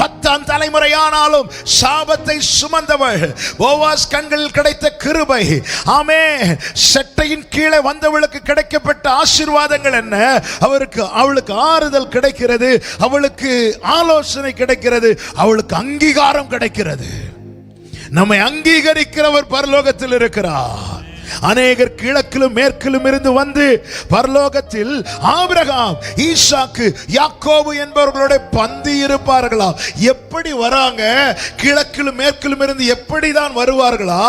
10ஆம் தலைமுறையானாலும் சாபத்தை சுமந்தவள். போவாஸ் கண்களில் கிடைத்த கிருபை, ஆமென். சட்டையின் கீழே வந்தவளுக்கு கிடைக்கப்பட்ட ஆசீர்வாதங்கள் என்ன? அவளுக்கு ஆறுதல் கிடைக்கிறது, அவளுக்கு ஆலோசனை கிடைக்கிறது, அவளுக்கு அங்கீகாரம் கிடைக்கிறது. நம்மை அங்கீகரிக்கிறவர் பரலோகத்தில் இருக்கிறார். அநேகர் கிழக்கிலும் மேற்கிலும் இருந்து வந்து பரலோகத்தில் ஆபிரகாம், ஈசாக்கு, யாக்கோபு என்பவர்களோட பந்தி இருப்பார்களா? எப்படி வராங்க? கிழக்கிலும் மேற்கிலும் இருந்து எப்படிதான் வருவார்களா?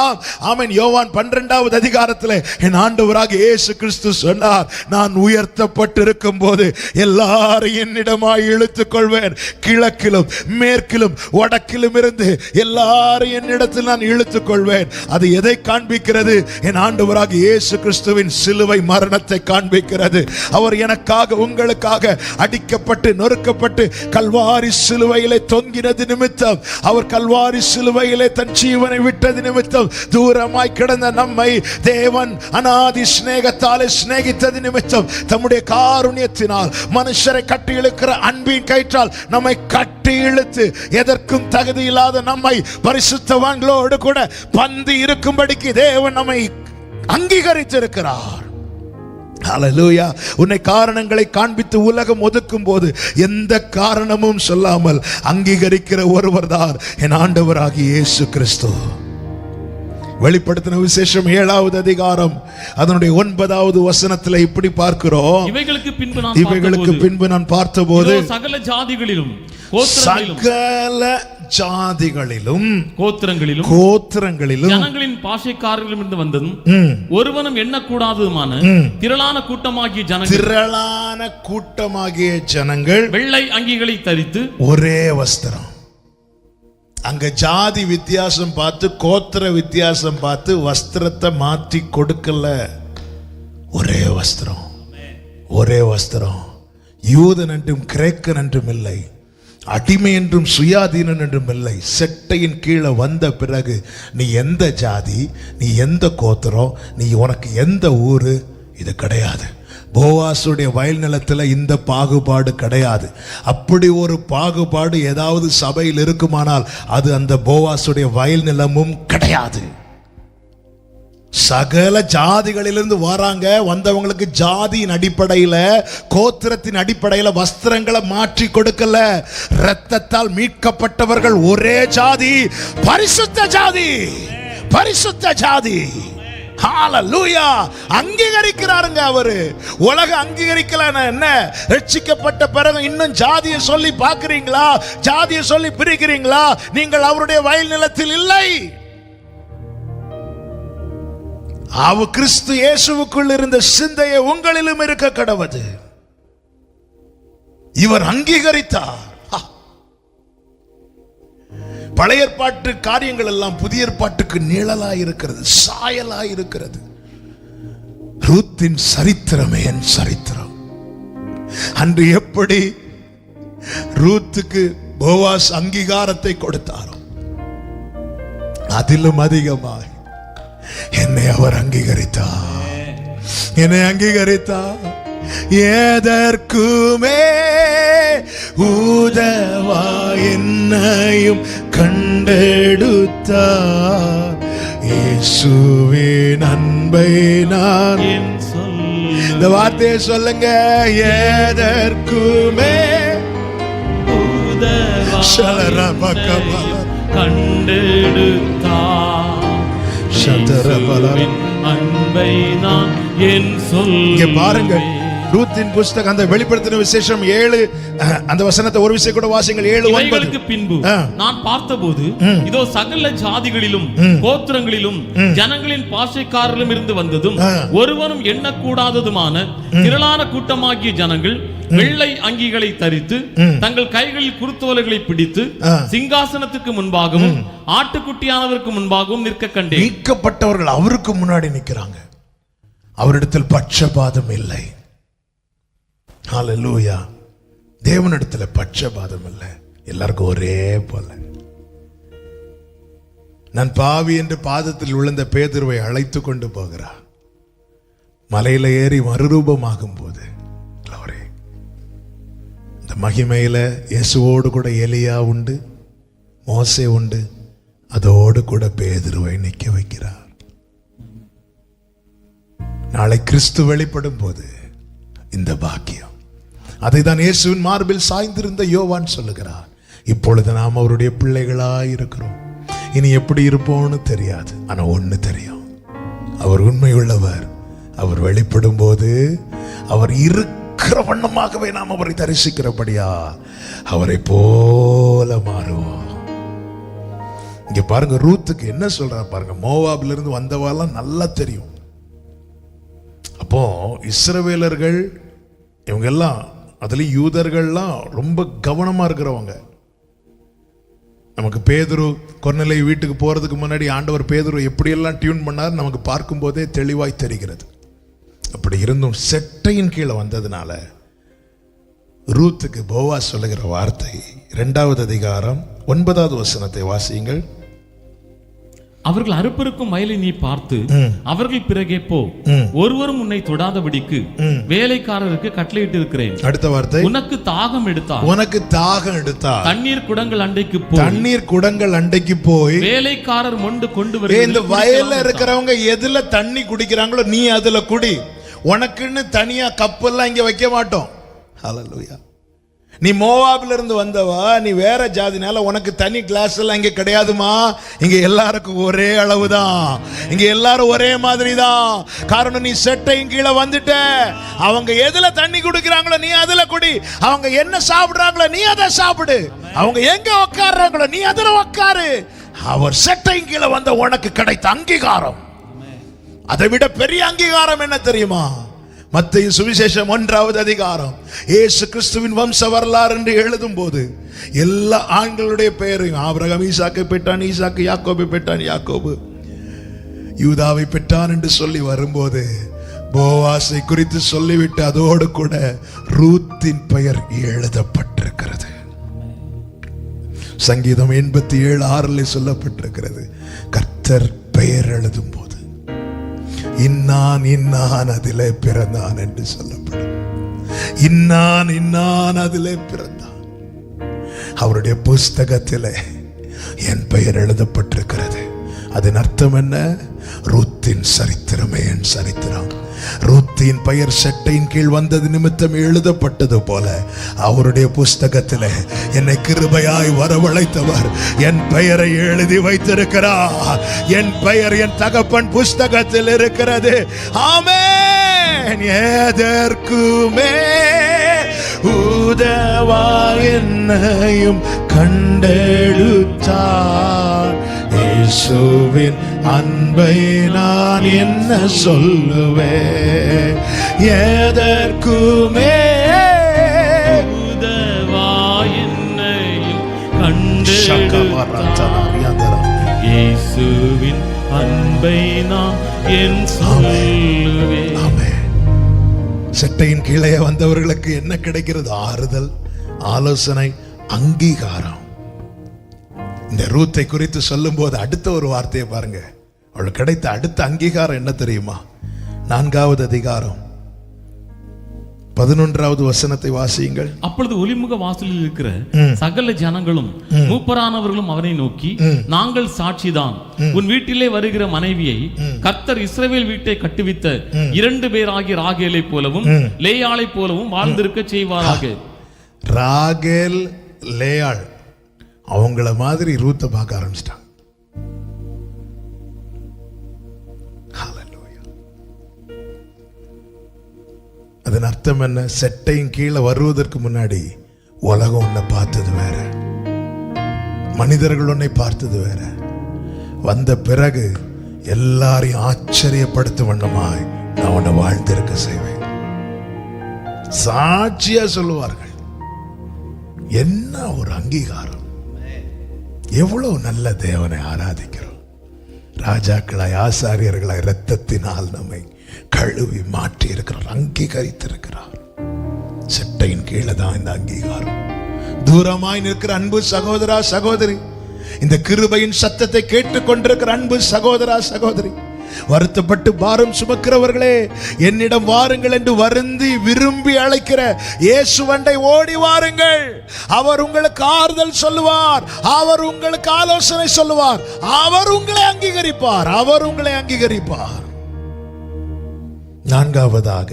ஆமென். யோவான் 12வது அதிகாரத்தில் என் ஆண்டவராகிய இயேசு கிறிஸ்து சொன்னார், நான் உயர்த்தப்பட்டிருக்கும் போது எல்லாரும் என்னிடமாய் இழுத்துக் கொள்வேன். கிழக்கிலும் மேற்கிலும் வடக்கிலும் இருந்து எல்லாரும் என்னிடத்தில் நான் இழுத்துக் கொள்வேன். அது எதை காண்பிக்கிறது? என் ஆண்டவராகிய இயேசு கிறிஸ்துவின் சிலுவை மரணத்தை காண்பிக்கிறது. அவர் எனக்காக உங்களுக்காக அடிக்கப்பட்டு நொறுக்கப்பட்டு கல்வாரி சிலுவையிலே தொங்கினது நிமித்தம், அவர் கல்வாரி சிலுவையிலே தன் ஜீவனை விட்டது நிமித்தம், தூரமாய் கிடந்த நம்மை தேவன் அநாதி சிநேகத்தாலே சிநேகித்தது நிமித்தம், தம்முடைய காருண்யத்தினால் மனுஷரை கட்டி இழுக்கிற அன்பின் கயிற்றால் நம்மை கட்டி இழுத்து எதற்கும் தகுதி இல்லாத நம்மை பரிசுத்தவான்களோடு கூட பந்தி இருக்கும்படிக்கு தேவன் நம்மை அங்கீகரித்திருக்கிறார். ஹalleluya. உன்னை காரணங்களை காண்பித்து உலகம் ஒதுக்கும் போது எந்த காரணமும் சொல்லாமல் அங்கீகரிக்கிற ஒருவர் தான் என் ஆண்டவராகிய இயேசு கிறிஸ்து. வெளிப்படுத்தின விசேஷம் 7வது அதிகாரம் அதனுடைய 9வது வசனத்தில் இப்படி பார்க்கிறோம். இவைகளுக்கு பின்பு நான் பார்த்தபோது சகல ஜாதிகளிலும் கோத்திரங்களிலும் ஜனங்களின் பாஷைக்காரர்களும் இருந்து வந்ததும் ஒருவனும் எண்ணக்கூடாததுமான திரளான கூட்டமாகிய ஜனங்கள் வெள்ளை அங்கிகளை தரித்து ஒரே வஸ்திரம். அங்க ஜாதி வித்தியாசம் பார்த்து, கோத்திர வித்தியாசம் பார்த்து வஸ்திரத்தை மாற்றி கொடுக்கல. ஒரே வஸ்திரம், ஒரே வஸ்திரம். யூதன் என்றும் கிரேக்கன் என்றும் இல்லை, அடிமை என்றும் சுயாதீனன் என்றும் இல்லை. செட்டையின் கீழே வந்த பிறகு நீ எந்த ஜாதி, நீ எந்த கோத்திரம், நீ உனக்கு எந்த ஊரு, இது கிடையாது. போவாசுடைய வயல் நிலத்தில் இந்த பாகுபாடு கிடையாது. அப்படி ஒரு பாகுபாடு ஏதாவது சபையில் இருக்குமானால் அது அந்த போவாசுடைய வயல் நிலமும் கிடையாது. சகல ஜாதிகளிலிருந்து வராங்க. வந்தவங்களுக்கு ஜாதியின் அடிப்படையில், கோத்திரத்தின் அடிப்படையில் வஸ்திரங்களை மாற்றி கொடுக்கல. இரத்தத்தால் மீட்கப்பட்டவர்கள் ஒரே ஜாதி, பரிசுத்த ஜாதி, பரிசுத்த ஜாதி. ஹalleluya. அங்கீகரிக்கிறாருங்க அவரு. உலகம் அங்கீகரிக்கலன்னா என்ன? ரட்சிக்கப்பட்ட பிறகு இன்னும் ஜாதியை சொல்லி பார்க்கிறீங்களா? ஜாதியை சொல்லி பிரிக்கிறீங்களா? நீங்கள் அவருடைய வயல் நிலத்தில் இல்லை. கிறிஸ்து இயேசுவுக்குள் இருந்த சிந்தையை உங்களிலும் இருக்க கடவுது. இவர் அங்கீகரித்தார். பழைய ஏற்பாட்டு காரியங்கள் எல்லாம் புதிய ஏற்பாட்டுக்கு நிழலாய் இருக்கிறது, சாயலாய் இருக்கிறது. ரூத்தின் சரித்திரமே என் சரித்திரம். அன்று எப்படி ரூத்துக்கு போவாஸ் அங்கீகாரத்தை கொடுத்தாரோ அதிலும் அதிகமாய் என்னை அவர் அங்கீகரித்தார். என்னை அங்கீகரித்தார். எதற்குமே உதவா என்னையும் கண்டெடுத்தார். இயேசுவின் அன்பை நான் இந்த வார்த்தையை சொல்லுங்க. எதற்குமே உதவா கண்டெடுத்தார். அன்பை நான் என் சொல்லுவேன். பாருங்க, ரூத்தின் புஸ்தகம் அந்த வெளிப்படுத்தின விசேஷம் 7 அந்த வசனத்தை ஒரு விஷயம் கூட வாசிங்கள். 7:9. பின்பு நான் பார்த்தபோது இதோ சகல ஜாதிகளிலும் கோத்திரங்களிலும் ஜனங்களின் பாஷைக்காரர்களும் இருந்து வந்ததும் ஒருவனும் எண்ணக்கூடாததுமான திரளான கூட்டமாகிய ஜனங்கள் வெள்ளை அங்கிகளை தரித்து தங்கள் கைகளில் குருத்தோலைகளை பிடித்து சிங்காசனத்துக்கு முன்பாகவும் ஆட்டுக்குட்டியானவருக்கு முன்பாகவும் நிற்க கண்டேன். நீக்கப்பட்டவர்கள் அவருக்கு முன்னாடி நிற்கிறாங்க. அவரிடத்தில் பட்சபாதம் இல்லை. ஹல்லேலூயா. தேவனிடத்துல பட்சபாதம் இல்லை. எல்லாருக்கும் ஒரே போல. நான் பாவி என்று பாதத்தில் விழுந்த பேதுருவை அழைத்து கொண்டு போகிறார். மலையில ஏறி மறுரூபமாகும் போது இந்த மகிமையில இயேசுவோடு கூட எலியா உண்டு, மோசே உண்டு, அதோடு கூட பேதுருவை நிற்க வைக்கிறார். நாளை கிறிஸ்து வெளிப்படும் போது இந்த பாக்கியம், அதை தான் இயேசுவின் மார்பில் சாய்ந்திருந்த யோவான் சொல்லுகிறார். இப்பொழுது நாம் அவருடைய பிள்ளைகளாய் இருக்கிறோம். இனி எப்படி இருப்போம்னு தெரியாது, ஆனா ஒண்ணு தெரியும், அவர் உண்மையுள்ளவர். அவர் வெளிப்படும் போது அவர் இருக்கிற வண்ணமாகவே நாம் அவரை தரிசிக்கிறபடியா அவரை போல மாறுவோம். இங்க பாருங்க, ரூத்துக்கு என்ன சொல்றா பாருங்க. மோவாபில இருந்து வந்தவாலாம் நல்லா தெரியும். அப்போ இஸ்ரவேலர்கள் இவங்க எல்லாம், அதுலயும் யூதர்கள்லாம் ரொம்ப கவனமா இருக்கிறவங்க. நமக்கு பேதுரு கொர்நேலியு வீட்டுக்கு போறதுக்கு முன்னாடி ஆண்டவர் பேதுரு எப்படியெல்லாம் டியூன் பண்ணார் நமக்கு பார்க்கும் போதே தெளிவாய் தெரிகிறது. அப்படி இருந்தும் செட்டையின் கீழே வந்ததுனால ரூத்துக்கு போவாஸ் சொல்லுகிற வார்த்தை 2வது அதிகாரம் 9வது வசனத்தை வாசியுங்கள். அவர்கள் அறுப்பருக்கும் வயலை நீ பார்த்து அவர்கள் பிறகே போ, ஒருவரும் உன்னை தொடாதபடிக்கு வேலைக்காரருக்கு கட்டளையிட்டு இருக்கிறேன். அடுத்த வார்த்தை, உனக்கு தாகம் எடுத்தா தண்ணீர் குடங்கள் அண்டைக்கு போ, தண்ணீர் குடங்கள் அண்டைக்கு போய் வேலைக்காரர் மொண்டு கொண்டு வர. இந்த வயல்ல இருக்கிறவங்க எதுல தண்ணி குடிக்கிறாங்களோ நீ அதுல குடி. உனக்குன்னு தனியா கப்பெல்லாம் இங்க வைக்க மாட்டோம். ஹல்லேலூயா. நீ மோவாபில இருந்து வந்தவா, நீ வேற ஜாதினால உனக்கு தனி கிளாஸ் எல்லாம் இங்க கிடையாதுமா. இங்க எல்லாருக்கும் ஒரே அளவுதான், இங்க எல்லாரும் ஒரே மாதிரி தான். காரணம், நீ செட்டையும் கீழே வந்துட்ட. அவங்க எதுல தண்ணி குடிக்கிறாங்களோ நீ அதுல குடி. அவங்க என்ன சாப்பிடுறாங்களோ நீ அதை சாப்பிடு. அவங்க எங்க உட்கார்றாங்களோ நீ அதுல உட்காரு. அவர் செட்டையும் கீழே வந்த உனக்கு கிடைத்த அங்கீகாரம், அதை விட பெரிய அங்கீகாரம் என்ன தெரியுமா? மத்தேயு சுவிசேஷம் 1வது அதிகாரம் இயேசு கிறிஸ்துவின் வம்ச வரலாறு என்று எழுதும் போது எல்லா ஆண்களுடைய பெயரையும், ஆபிரகாம் ஈசாக்கை பெற்றான், ஈசாக்கு யாக்கோபை பெற்றான், யாக்கோபு யூதாவை பெற்றான் என்று சொல்லி வரும்போது போவாசை குறித்து சொல்லிவிட்டு அதோடு கூட ரூத்தின் பெயர் எழுதப்பட்டிருக்கிறது. சங்கீதம் 87:6 சொல்லப்பட்டிருக்கிறது, கர்த்தர் பெயர் எழுதும் போது இன்னான் இன்னான் அதிலே பிறந்தான் என்று சொல்லப்படும். இன்னான் இன்னான் அதிலே பிறந்தான். அவருடைய புஸ்தகத்திலே என் பெயர் எழுதப்பட்டிருக்கிறது. அதன் அர்த்தம் என்ன? ரூத்தின் சரித்திரமே என் சரித்திரம். ரூத்தின் பெயர் செட்டையின் கீழ் வந்தது நிமித்தம் எழுதப்பட்டது போல அவருடைய புஸ்தகத்திலே என்னை கிருபையாய் வரவழைத்தவர் என் பெயரை எழுதி வைத்திருக்கிறார். என் பெயர் என் தகப்பன் புஸ்தகத்தில் இருக்கிறது. ஆமென். எதற்குமே உதவா என்னையும் கண்டெடுத்தார். இயேசுவின் அன்பை நான் என்ன சொல்லுவேன்? எதற்குமே இயேசுவின் அன்பை நான் என் சொல்லுவேன். ஆமென். செட்டையின் கீழே வந்தவர்களுக்கு என்ன கிடைக்கிறது? ஆறுதல், ஆலோசனை, அங்கீகாரம். இந்த ரூத்தை குறித்து சொல்லும் போது அடுத்த ஒரு வார்த்தையை பாருங்க. அவளுக்கு கிடைத்த அடுத்த அங்கீகாரம் என்ன தெரியுமா? 4வது அதிகாரம் 11வது வசனத்தை வாசியுங்கள். அப்பொழுது ஒலிமுக வாசலில் இருக்கிற சகல ஜனங்களும் மூப்பரானவர்களும் அவனை நோக்கி, நாங்கள் சாட்சிதான், உன் வீட்டிலே வருகிற மனைவியை கர்த்தர் இஸ்ரவேல் வீட்டை கட்டுவித்த 2 பேராகிய ராகேலை போலவும் லேயாளை போலவும் வாழ்ந்திருக்க செய்வாராக. ராகேல், லேயாள் அவங்கள மாதிரி ரூத்தை பார்க்க ஆரம்பிச்சிட்டாங்க. அதன் அர்த்தம் என்ன? செட்டையின் கீழே வருவதற்கு முன்னாடி உலகம் உன்னை பார்த்தது வேற, மனிதர்கள் உன்னை பார்த்தது வேற. வந்த பிறகு எல்லாரையும் ஆச்சரியப்படுத்தும் வண்ணமாய் நான் உன்னை வாழ்ந்திருக்க செய்வேன். சாட்சியா சொல்லுவார்கள். என்ன ஒரு அங்கீகாரம்! எவ்வளவு நல்ல தேவனை ஆராதிக்கிறோம். ராஜாக்களாய் ஆசாரியர்களாய் இரத்தத்தினால் நம்மை கழுவி மாற்றி இருக்கிறார், அங்கீகரித்திருக்கிறார். செட்டையின் கீழே தான் இந்த அங்கீகாரம். தூரமாய் நிற்கிற அன்பு சகோதரா சகோதரி, இந்த கிருபையின் சத்தத்தை கேட்டுக் கொண்டிருக்கிற அன்பு சகோதரா சகோதரி, வருத்தப்பட்டு பாரம் சுமக்கிறவர்களே, என்னிடம் வாருங்கள் என்று வருந்தி விரும்பி அழைக்கிற இயேசுவண்டை ஓடி வாருங்கள். அவர் உங்களுக்கு ஆறுதல் சொல்லுவார், அவர் உங்களுக்கு ஆலோசனை சொல்லுவார், அவர் உங்களை அங்கீகரிப்பார், அவர் உங்களை அங்கீகரிப்பார். 4வதாக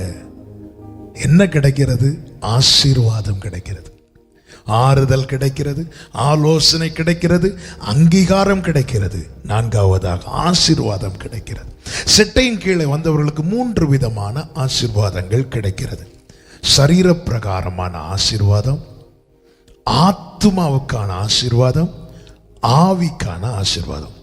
என்ன கிடைக்கிறது? ஆசீர்வாதம் கிடைக்கிறது, ஆறுதல் கிடைக்கிறது, ஆலோசனை கிடைக்கிறது, அங்கீகாரம் கிடைக்கிறது. 4வதாக ஆசீர்வாதம் கிடைக்கிறது. செட்டையின் கீழே வந்தவர்களுக்கு 3 விதமான ஆசீர்வாதங்கள் கிடைக்கிறது. சரீர பிரகாரமான ஆசீர்வாதம், ஆத்துமாவுக்கான ஆசீர்வாதம், ஆவிக்கான ஆசீர்வாதம்.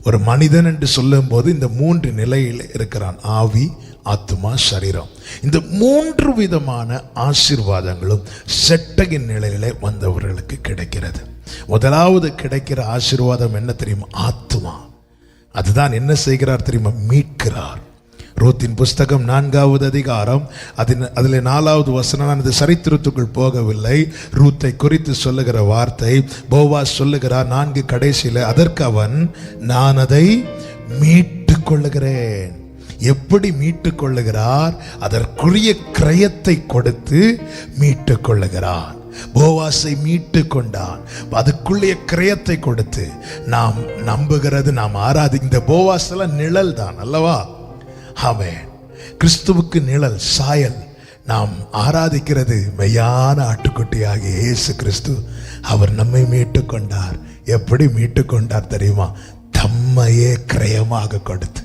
ஒரு மனிதன் என்று சொல்லும் போது இந்த 3 நிலையில் இருக்கிறான்: ஆவி, ஆத்துமா, சரீரம். இந்த 3 விதமான ஆசீர்வாதங்களும் செட்டையின் நிலையிலே வந்தவர்களுக்கு கிடைக்கிறது. முதலாவது கிடைக்கிற ஆசீர்வாதம் என்ன தெரியுமா? ஆத்துமா. அதுதான் என்ன செய்கிறார் தெரியுமா? மீட்கிறார். ரூத்தின் புஸ்தகம் 4வது அதிகாரம் அதில் 4வது வசனம். நான் இந்த சரித்திரத்துக்குள் போகவில்லை. ரூத்தை குறித்து சொல்லுகிற வார்த்தை, போவாஸ் சொல்லுகிறார் 4 கடைசியில், அதற்கு அவன், நான் அதை மீட்டுக் கொள்ளுகிறேன். எப்படி மீட்டுக் கொள்ளுகிறார்? அதற்குரிய கிரயத்தை கொடுத்து மீட்டுக் கொள்ளுகிறார். போவாசை மீட்டு கொண்டான், அதுக்குள்ளே கிரயத்தை கொடுத்து. நாம் நம்புகிறது, நாம் ஆராதிக்கிற போவாஸ் நிழல் தான் அல்லவா? ஆமென். கிறிஸ்துவுக்கு நிழல், சாயல். நாம் ஆராதிக்கிறது மெய்யான ஆட்டுக்குட்டியாகிய இயேசு கிறிஸ்து. அவர் நம்மை மீட்டு கொண்டார். எப்படி மீட்டு கொண்டார் தெரியுமா? தம்மையே கிரயமாக கொடுத்து.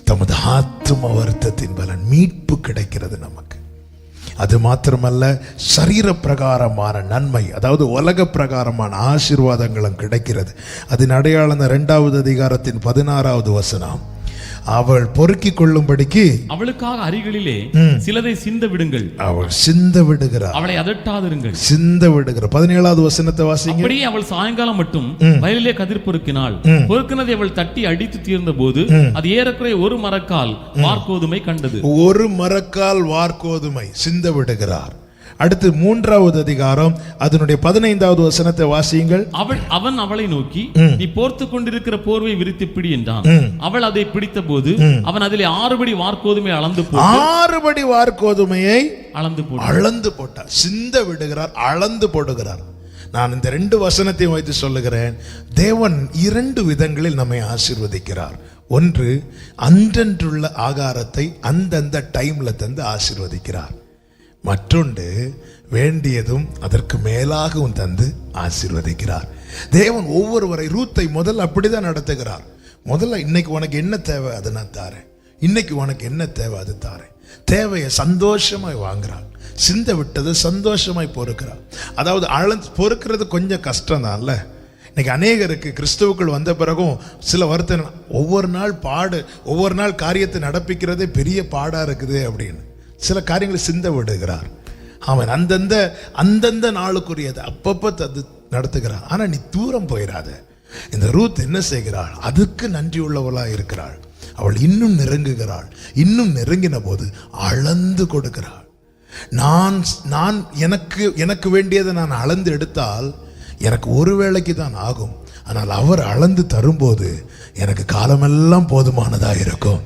தமது ஆத்தும வருத்தத்தின் பலன் மீட்பு கிடைக்கிறது நமக்கு. அது மாத்திரமல்ல, சரீர பிரகாரமான நன்மை, அதாவது உலக பிரகாரமான ஆசீர்வாதங்களும் கிடைக்கிறது. அதன் அடையாளம் 2வது அதிகாரத்தின் 16வது வசனம். அவள் பொறுக்கிக் கொள்ளும்படிக்கு அவளுக்காக அரிகளிலே சிலதை சிந்த விடுங்கள். அவள் சிந்த விடுகிறார், அவளை அதட்டாதிருங்கள். சிந்த விடுகிறார். 17வது வசனத்தை வாசிங்க. அப்படியே அவள் சாயங்காலம் மட்டும் வயலிலே கதிர் பொறுக்கினாள். பொறுக்கினதை அவள் தட்டி அடித்து தீர்ந்த போது அது ஏறக்குறைய 1 மரக்கால் வார்கோதுமை கண்டது. 1 மரக்கால் வார்கோதுமை சிந்த விடுகிறார். அடுத்து 3வது அதிகாரம் அதனுடைய 15வது வசனத்தை வாசியுங்கள். அவன் அவளை நோக்கி, நீ போர்த்து கொண்டிருக்கிற போர்வை விரித்து பிடி என்றான். அவள் அதை பிடித்த போது அவன் அதிலே 6 படி வார்கோதுமை அளந்து போட்டு 6 படி வார்கோதுமையை அளந்து போட்டார். சிந்த விடுகிறார், அளந்து போடுகிறார். நான் இந்த 2 வசனத்தையும் வைத்து சொல்லுகிறேன். தேவன் 2 விதங்களில் நம்மை ஆசீர்வதிக்கிறார். ஒன்று, அன்றன்றுள்ள ஆகாரத்தை அந்தந்த டைம்ல தந்து ஆசீர்வதிக்கிறார். மற்றொன்று, வேண்டியதும் அதற்கு மேலாகவும் தந்து ஆசீர்வதிக்கிறார். தேவன் ஒவ்வொருவரை, ரூத்தை முதல்ல அப்படிதான் நடத்துகிறார். முதல்ல இன்னைக்கு உனக்கு என்ன தேவை அதை நான் தாரேன், இன்னைக்கு உனக்கு என்ன தேவை அது தாரேன். தேவையை சந்தோஷமாய் வாங்குறாள், சிந்த விட்டது சந்தோஷமாய் பொறுக்கிறாள். அதாவது பொறுக்கிறது கொஞ்சம் கஷ்டம் தான்ல. இன்னைக்கு அநேகருக்கு கிறிஸ்துவுக்குள் வந்த பிறகும் சில வருத்தம், ஒவ்வொரு நாள் காரியத்தை நடப்பிக்கிறதே பெரிய பாடா இருக்குது அப்படின்னு சில காரியங்களை சிந்த விடுகிறார். அவன் அந்தந்த நாளுக்குரியதை அப்பப்போ நடத்துகிறார். ஆனா நீ தூரம் போயிடாத. இந்த ரூத் என்ன செய்கிறாள்? அதுக்கு நன்றி உள்ளவளாக இருக்கிறாள். அவள் இன்னும் நெருங்குகிறாள். இன்னும் நெருங்கின போது அளந்து கொடுக்கிறாள். நான் எனக்கு வேண்டியதை நான் அளந்து எடுத்தால் எனக்கு ஒரு வேளைக்கு தான் ஆகும். ஆனால் அவர் அளந்து தரும்போது எனக்கு காலமெல்லாம் போதுமானதாக இருக்கும்.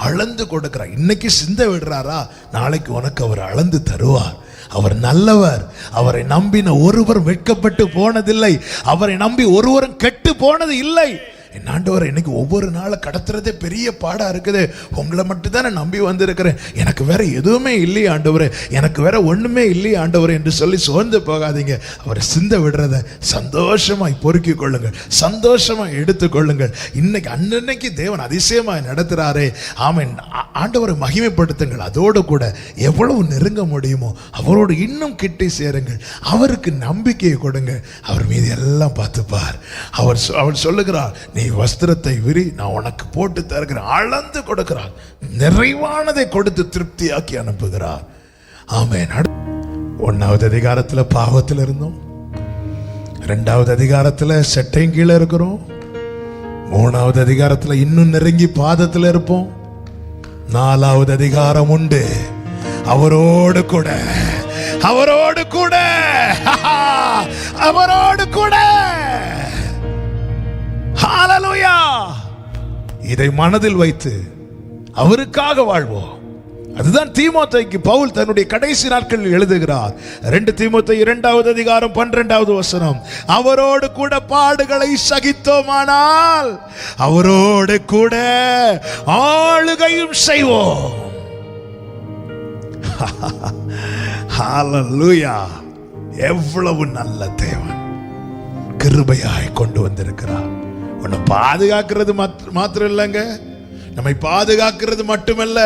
அளந்து கொடுக்கிறார். இன்னைக்கு சிந்த விடுறாரா, நாளைக்கு உனக்கு அவர் அளந்து தருவார். அவர் நல்லவர். அவரை நம்பின ஒருவர் வெட்கப்பட்டு போனதில்லை. அவரை நம்பி ஒருவரும் கெட்டு போனது இல்லை. என் ஆண்டவர் இன்னைக்கு ஒவ்வொரு நாளும் கடத்துறதே பெரிய பாடா இருக்குது. உங்களை மட்டும் தானே நம்பி வந்திருக்கிறேன். எனக்கு வேற எதுவுமே இல்லையே ஆண்டவரே, எனக்கு வேற ஒண்ணுமே இல்லையே ஆண்டவரே என்று சொல்லி சோர்ந்து போகாதீங்க. அவரை சிந்த விடுறத சந்தோஷமாய் பொறுக்கிக் கொள்ளுங்கள், சந்தோஷமாய் எடுத்துக்கொள்ளுங்கள். இன்னைக்கு அன்னைக்கு தேவன் அதிசயமாய் நடத்துறாரே, ஆமென். ஆண்டவரை மகிமைப்படுத்துங்கள். அதோடு கூட எவ்வளவு நெருங்க முடியுமோ அவரோடு இன்னும் கிட்டி சேருங்கள். அவருக்கு நம்பிக்கையை கொடுங்க. அவர் மீது எல்லாம் பார்த்துப்பார். அவர் சொல்லுகிறார், நீ வஸ்திரத்தை விரி, நான் உனக்கு போட்டு தருகிறேன். அளந்து கொடுக்கிறார். நிறைவானதை கொடுத்து திருப்தியாக்கி அனுப்புகிறார். ஆமென். 1வது அதிகாரத்துல பாவத்தில் இருந்தோம். 2வது அதிகாரத்துல சட்டையும் கீழே இருக்கிறோம். 3வது அதிகாரத்துல இன்னும் நெருங்கி பாதத்தில் இருப்போம். 4வது அதிகாரம் உண்டு. அவரோடு கூட, அவரோடு கூட, அவரோடு கூட. ஹalleluya. இதை மனதில் வைத்து அவருக்காக வாழ்வோம். அதுதான் தீமோத்தேயுக்கு பவுல் தன்னுடைய கடைசி நாட்களில் எழுதுகிறார். 2 தீமோத்தேயு 2வது அதிகாரம் 12வது வசனம். அவரோடு கூட பாடுகளை சகித்தோமானால் அவரோடு கூட ஆளுகையும் செய்வோம். ஹalleluya. எவ்வளவு நல்ல தேவன் கிருபையாய் கொண்டு வந்திருக்கிறார். உன்னை பாதுகாக்கிறது மாத்திரம் இல்லைங்க, நம்மை பாதுகாக்கிறது மட்டுமல்ல,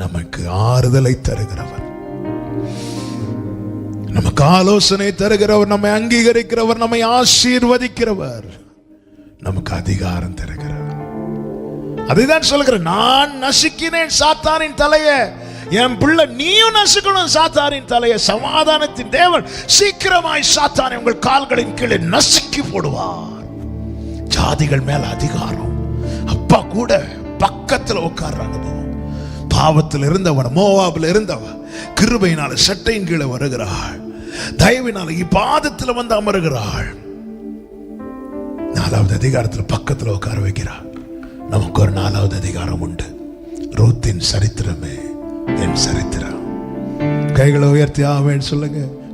நமக்கு ஆறுதலை தருகிறவர், நமக்கு ஆலோசனை தருகிறவர், நம்மை அங்கீகரிக்கிறவர், நம்மை ஆசீர்வதிக்கிறவர், நமக்கு அதிகாரம் தருகிறவர். அதைதான் சொல்லுகிற, நான் நசுக்கினேன் சாத்தானின் தலையை, என் பிள்ளை நீயும் நசுக்கணும் சாத்தானின் தலையை. சமாதானத்தின் தேவன் சீக்கிரமாய் சாத்தானை உங்கள் கால்களின் கீழே நசுக்கி போடுவார். ஜாதிகள் மேல அதிகாரம். அப்பா கூட பக்கத்துல உட்கார்ற அனுபவம். பாவத்தில் இருந்தவன், மோவாபில் இருந்தவன் கிருபையினால சட்டையின் கீழே வருகிறாள். தயவினால பாதத்தில் வந்து அமருகிறாள். 4வது அதிகாரத்தில் பக்கத்தில் உட்கார வைக்கிறாள். நமக்கு ஒரு 4வது அதிகாரம் உண்டு. ரூத்தின் சரித்திரமே என் சரித்திரம். கைகளை உயர்த்தி ஆமென் சொல்லுங்க.